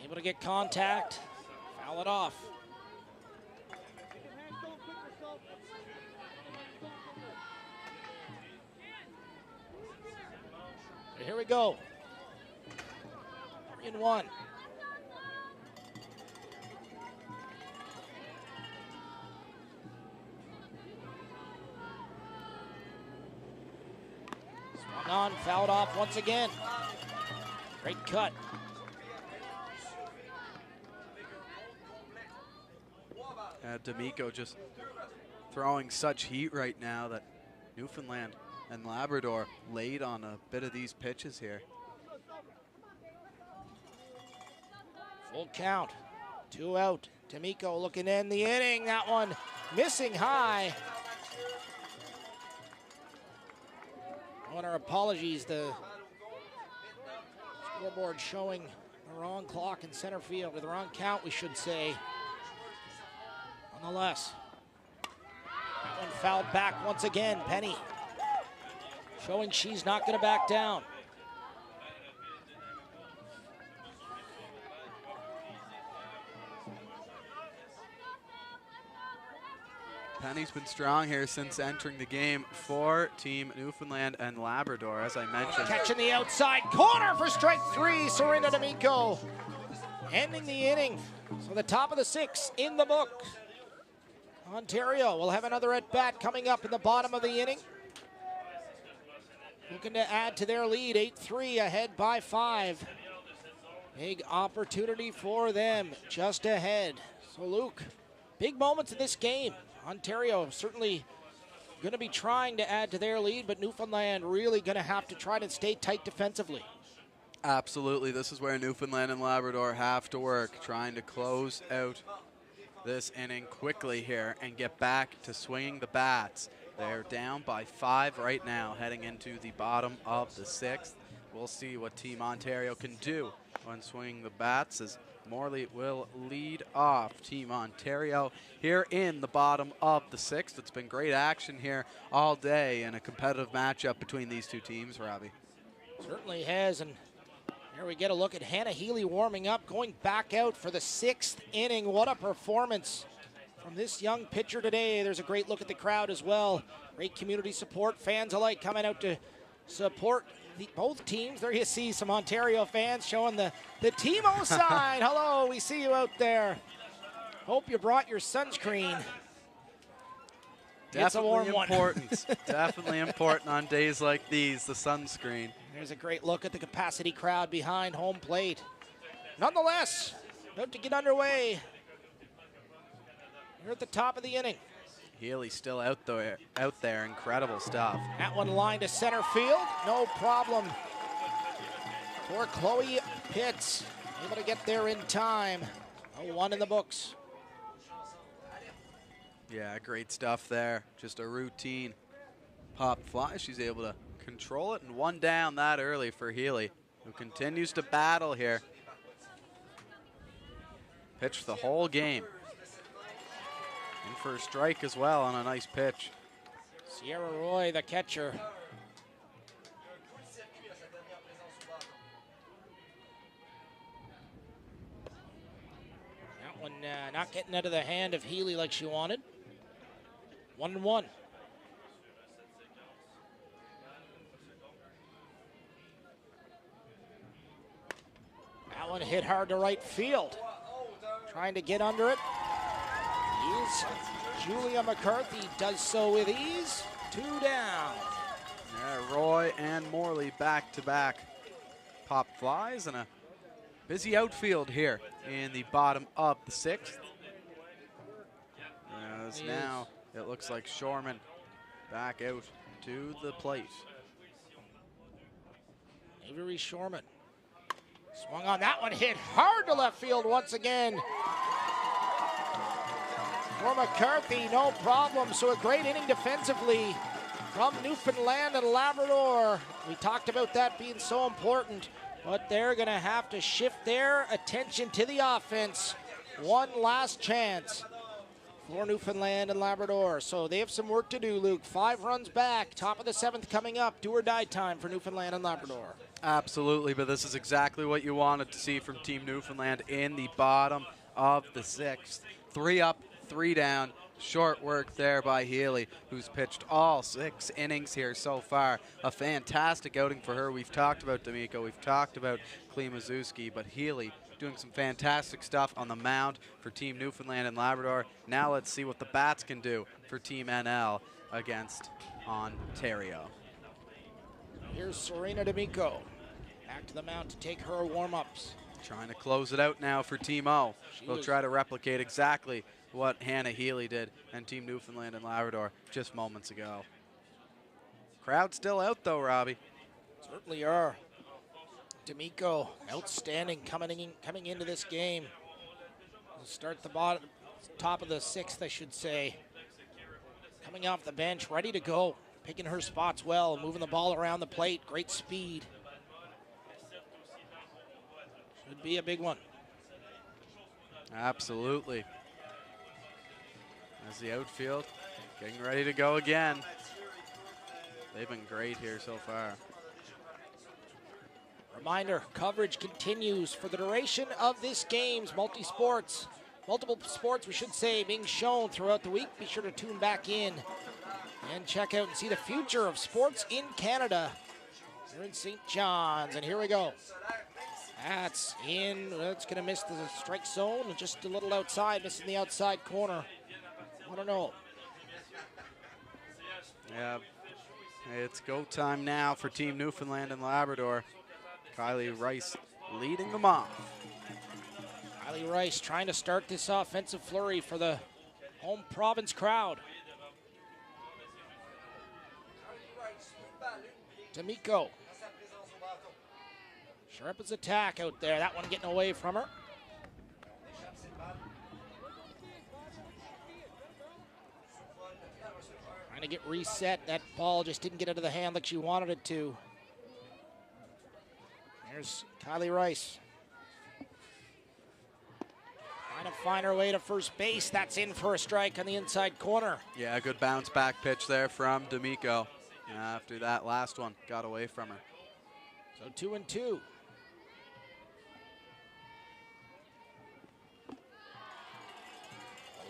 Able to get contact, foul it off. Here we go. 3-1. Swung on, fouled off once again. Great cut. D'Amico just throwing such heat right now that Newfoundland and Labrador laid on a bit of these pitches here. Full count, 2 out. D'Amico looking to end the inning. That one missing high. On our apologies, the scoreboard showing the wrong clock in center field, or the wrong count, we should say. Nonetheless, that one fouled back once again. Penny showing she's not going to back down. Penny's been strong here since entering the game for Team Newfoundland and Labrador, as I mentioned. Catching the outside corner for strike 3, Serena D'Amico. Ending the inning. So the top of the 6 in the book. Ontario will have another at-bat coming up in the bottom of the inning. Looking to add to their lead, 8-3, ahead by 5. Big opportunity for them just ahead. So Luke, big moments in this game. Ontario certainly going to be trying to add to their lead, but Newfoundland really going to have to try to stay tight defensively. Absolutely, this is where Newfoundland and Labrador have to work, trying to close out this inning quickly here and get back to swinging the bats. They're down by 5 right now, heading into the bottom of the 6th. We'll see what Team Ontario can do when swinging the bats, as Morley will lead off Team Ontario here in the bottom of the 6th. It's been great action here all day and a competitive matchup between these two teams, Robbie. Certainly has, and here we get a look at Hannah Healy warming up, going back out for the 6th inning. What a performance from this young pitcher today. There's a great look at the crowd as well. Great community support, fans alike coming out to support both teams. There you see some Ontario fans showing the Timo sign. Hello, we see you out there. Hope you brought your sunscreen. It's a warm important. Definitely important on days like these, the sunscreen. There's a great look at the capacity crowd behind home plate. Nonetheless, about to get underway. We're at the top of the inning. Healy still out there, incredible stuff. That one lined to center field, no problem for Chloe Pitts. Able to get there in time. 0-1 in the books. Yeah, great stuff there. Just a routine pop fly. She's able to control it, and 1 down that early for Healy, who continues to battle here. Pitched the whole game. In for a strike as well on a nice pitch. Sierra Roy, the catcher. That one not getting out of the hand of Healy like she wanted. 1-1. That one hit hard to right field. Trying to get under it. Is Julia McCarthy does so with ease. 2 down. Yeah, Roy and Morley back-to-back pop flies, and a busy outfield here in the bottom of the 6th. As now it looks like Shorman back out to the plate. Avery Shorman swung on that one, hit hard to left field once again. For McCarthy, no problem. So a great inning defensively from Newfoundland and Labrador. We talked about that being so important, but they're going to have to shift their attention to the offense. One last chance for Newfoundland and Labrador. So they have some work to do, Luke. 5 runs back, top of the 7th coming up. Do or die time for Newfoundland and Labrador. Absolutely, but this is exactly what you wanted to see from Team Newfoundland in the bottom of the 6th. 3 up, 3 down. Short work there by Healy, who's pitched all 6 innings here so far. A fantastic outing for her. We've talked about D'Amico, we've talked about Klimazuski, but Healy doing some fantastic stuff on the mound for Team Newfoundland and Labrador. Now let's see what the bats can do for Team NL against Ontario. Here's Serena D'Amico back to the mound to take her warm-ups. Trying to close it out now for Team O. They'll try to replicate exactly what Hannah Healy did and Team Newfoundland and Labrador just moments ago. Crowd still out though, Robbie. Certainly are. D'Amico, outstanding coming into this game. We'll start the top of the 6th, I should say. Coming off the bench, ready to go. Picking her spots well, moving the ball around the plate. Great speed. Should be a big one. Absolutely. As the outfield getting ready to go again. They've been great here so far. Reminder, coverage continues for the duration of this game's multiple sports, we should say, being shown throughout the week. Be sure to tune back in and check out and see the future of sports in Canada. We're in St. John's, and here we go. That's in, that's gonna miss the strike zone, just a little outside, missing the outside corner. I don't know. Yeah, it's go time now for Team Newfoundland and Labrador. Kylie Rice leading them off. Kylie Rice trying to start this offensive flurry for the home province crowd. D'Amico. Sharp as attack out there. That one getting away from her. Trying to get reset. That ball just didn't get out of the hand like she wanted it to. There's Kylie Rice. Trying to find her way to first base. That's in for a strike on the inside corner. Yeah, a good bounce back pitch there from D'Amico. After that last one got away from her. So 2-2.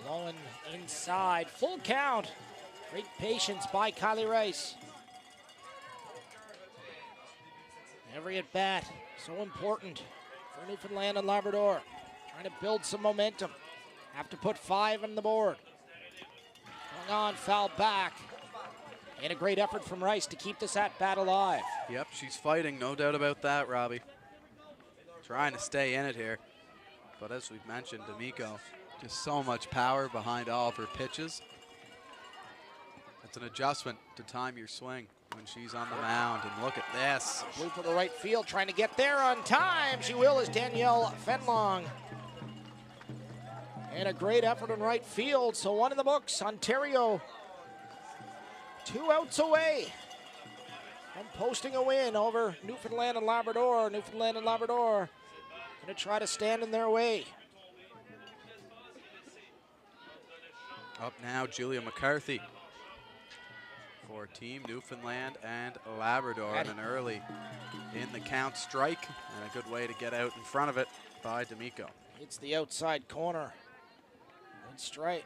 Low and inside. Full count. Great patience by Kylie Rice. Every at bat, so important for Newfoundland and Labrador. Trying to build some momentum. Have to put 5 on the board. Going on, foul back. And a great effort from Rice to keep this at bat alive. Yep, she's fighting, no doubt about that, Robbie. Trying to stay in it here. But as we've mentioned, D'Amico, just so much power behind all of her pitches. It's an adjustment to time your swing when she's on the mound, and look at this. Blue for the right field, trying to get there on time. She will, as Danielle Fenlong. And a great effort in right field, so 1 in the books. Ontario 2 outs away from posting a win over Newfoundland and Labrador. Newfoundland and Labrador going to try to stand in their way. Up now, Julia McCarthy for Team Newfoundland and Labrador, and an early in the count strike, and a good way to get out in front of it by D'Amico. It's the outside corner. Good strike.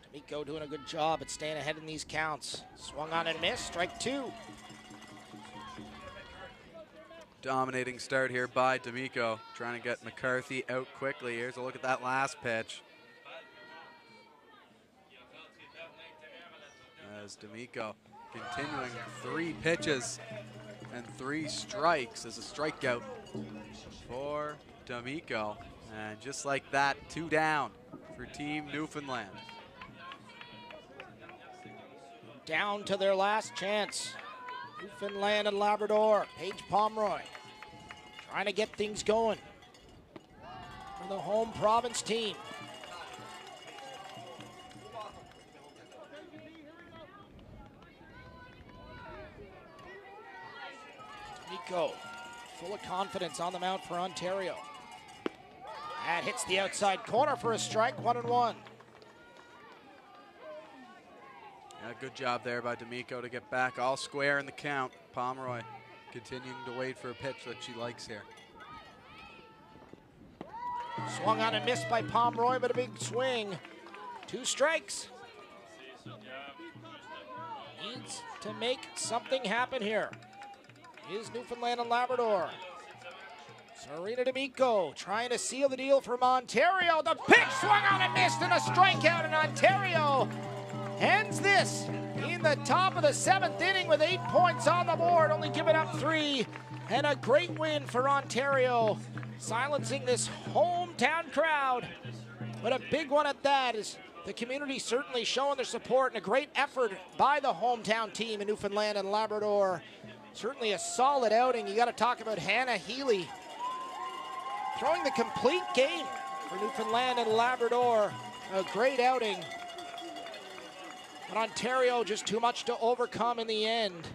D'Amico doing a good job at staying ahead in these counts. Swung on and missed, strike 2. Dominating start here by D'Amico, trying to get McCarthy out quickly. Here's a look at that last pitch. As D'Amico continuing 3 pitches and 3 strikes as a strikeout for D'Amico. And just like that, 2 down for Team Newfoundland. Down to their last chance. Newfoundland and Labrador, Paige Pomeroy trying to get things going for the home province team. Nico, full of confidence on the mound for Ontario. That hits the outside corner for a strike, 1-1. Yeah, good job there by D'Amico to get back all square in the count. Pomeroy continuing to wait for a pitch that she likes here. Swung on and missed by Pomeroy, but a big swing. 2 strikes. Needs to make something happen here. Is Newfoundland and Labrador. Serena D'Amico trying to seal the deal from Ontario. The pitch swung on and missed, and a strikeout, in Ontario ends this in the top of the 7th inning with 8 points on the board, only giving up 3, and a great win for Ontario, silencing this hometown crowd. But a big one at that, is the community certainly showing their support, and a great effort by the hometown team in Newfoundland and Labrador. Certainly a solid outing. You got to talk about Hannah Healy throwing the complete game for Newfoundland and Labrador. A great outing. But Ontario just too much to overcome in the end.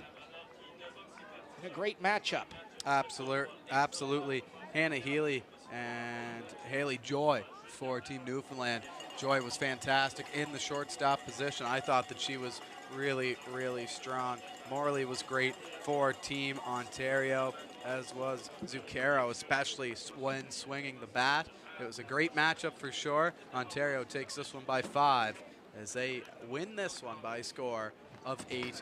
And a great matchup. Absolutely. Hannah Healy and Haley Joy for Team Newfoundland. Joy was fantastic in the shortstop position. I thought that she was really, really strong. Morley was great for Team Ontario, as was Zucchero, especially when swinging the bat. It was a great matchup for sure. Ontario takes this one by 5 as they win this one by a score of 8-3.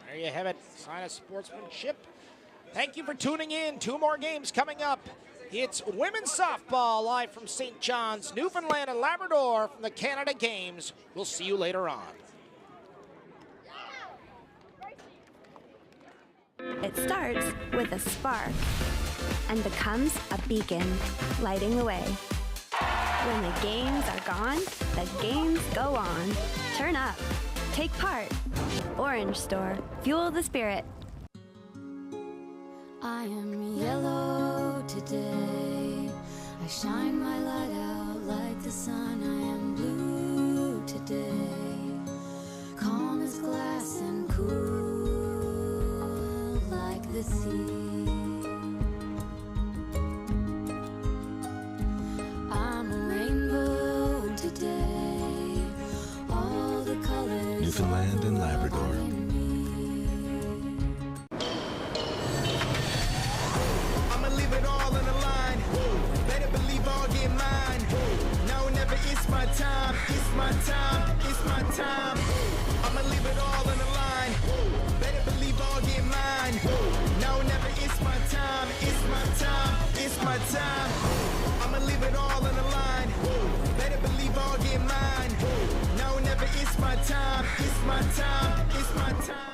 There you have it. Sign of sportsmanship. Thank you for tuning in. 2 more games coming up. It's women's softball live from St. John's, Newfoundland and Labrador from the Canada Games. We'll see you later on. It starts with a spark and becomes a beacon, lighting the way. When the games are gone, the games go on. Turn up. Take part. Orange Store. Fuel the spirit. I am yellow today. I shine my light out like the sun. I am blue today. Calm as glass and cool like the sea. I'm a rainbow today. All the colors. Newfoundland and Labrador. It's my time, it's my time. I'ma leave it all on the line. Better believe I'll get mine. No, never, it's my time, it's my time, it's my time. I'ma leave it all on the line. Better believe I'll get mine. No, never, it's my time, it's my time, it's my time.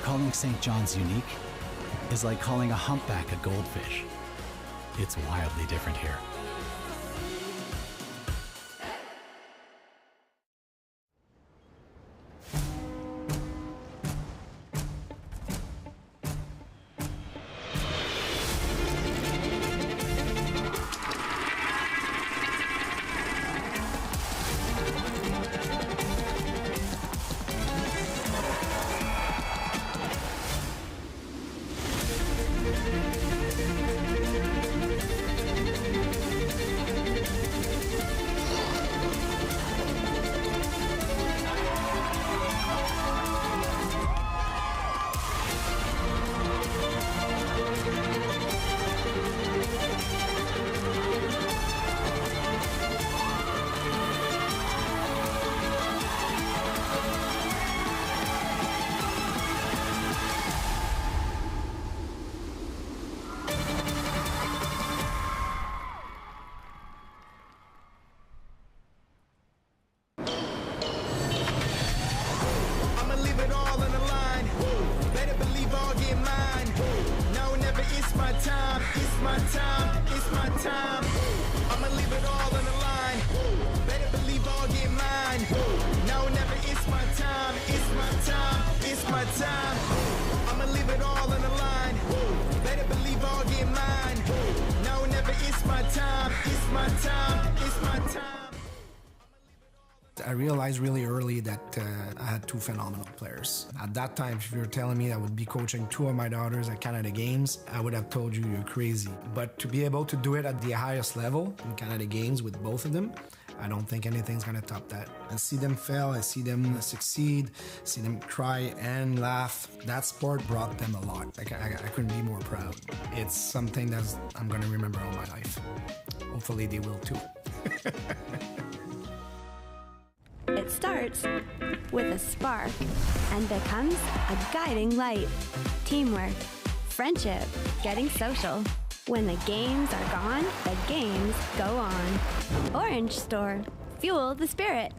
Calling St. John's unique is like calling a humpback a goldfish. It's wildly different here. it's my time, it's my time, it's my time. I'ma leave it all on the line. Better believe I'll get mine. Now or never, it's my time, it's my time, it's my time. I'ma leave it all on the line. Better believe I'll get mine. Now or never, it's my time, it's my time, it's my time. I realized really early that I had two phenomenal players. At that time, if you were telling me I would be coaching two of my daughters at Canada Games, I would have told you you're crazy. But to be able to do it at the highest level in Canada Games with both of them, I don't think anything's gonna top that. I see them fail, I see them succeed, see them cry and laugh. That sport brought them a lot. Like, I couldn't be more proud. It's something that I'm gonna remember all my life. Hopefully they will too. It starts with a spark and becomes a guiding light. Teamwork, friendship, getting social. When the games are gone, the games go on. Orange Store. Fuel the spirit.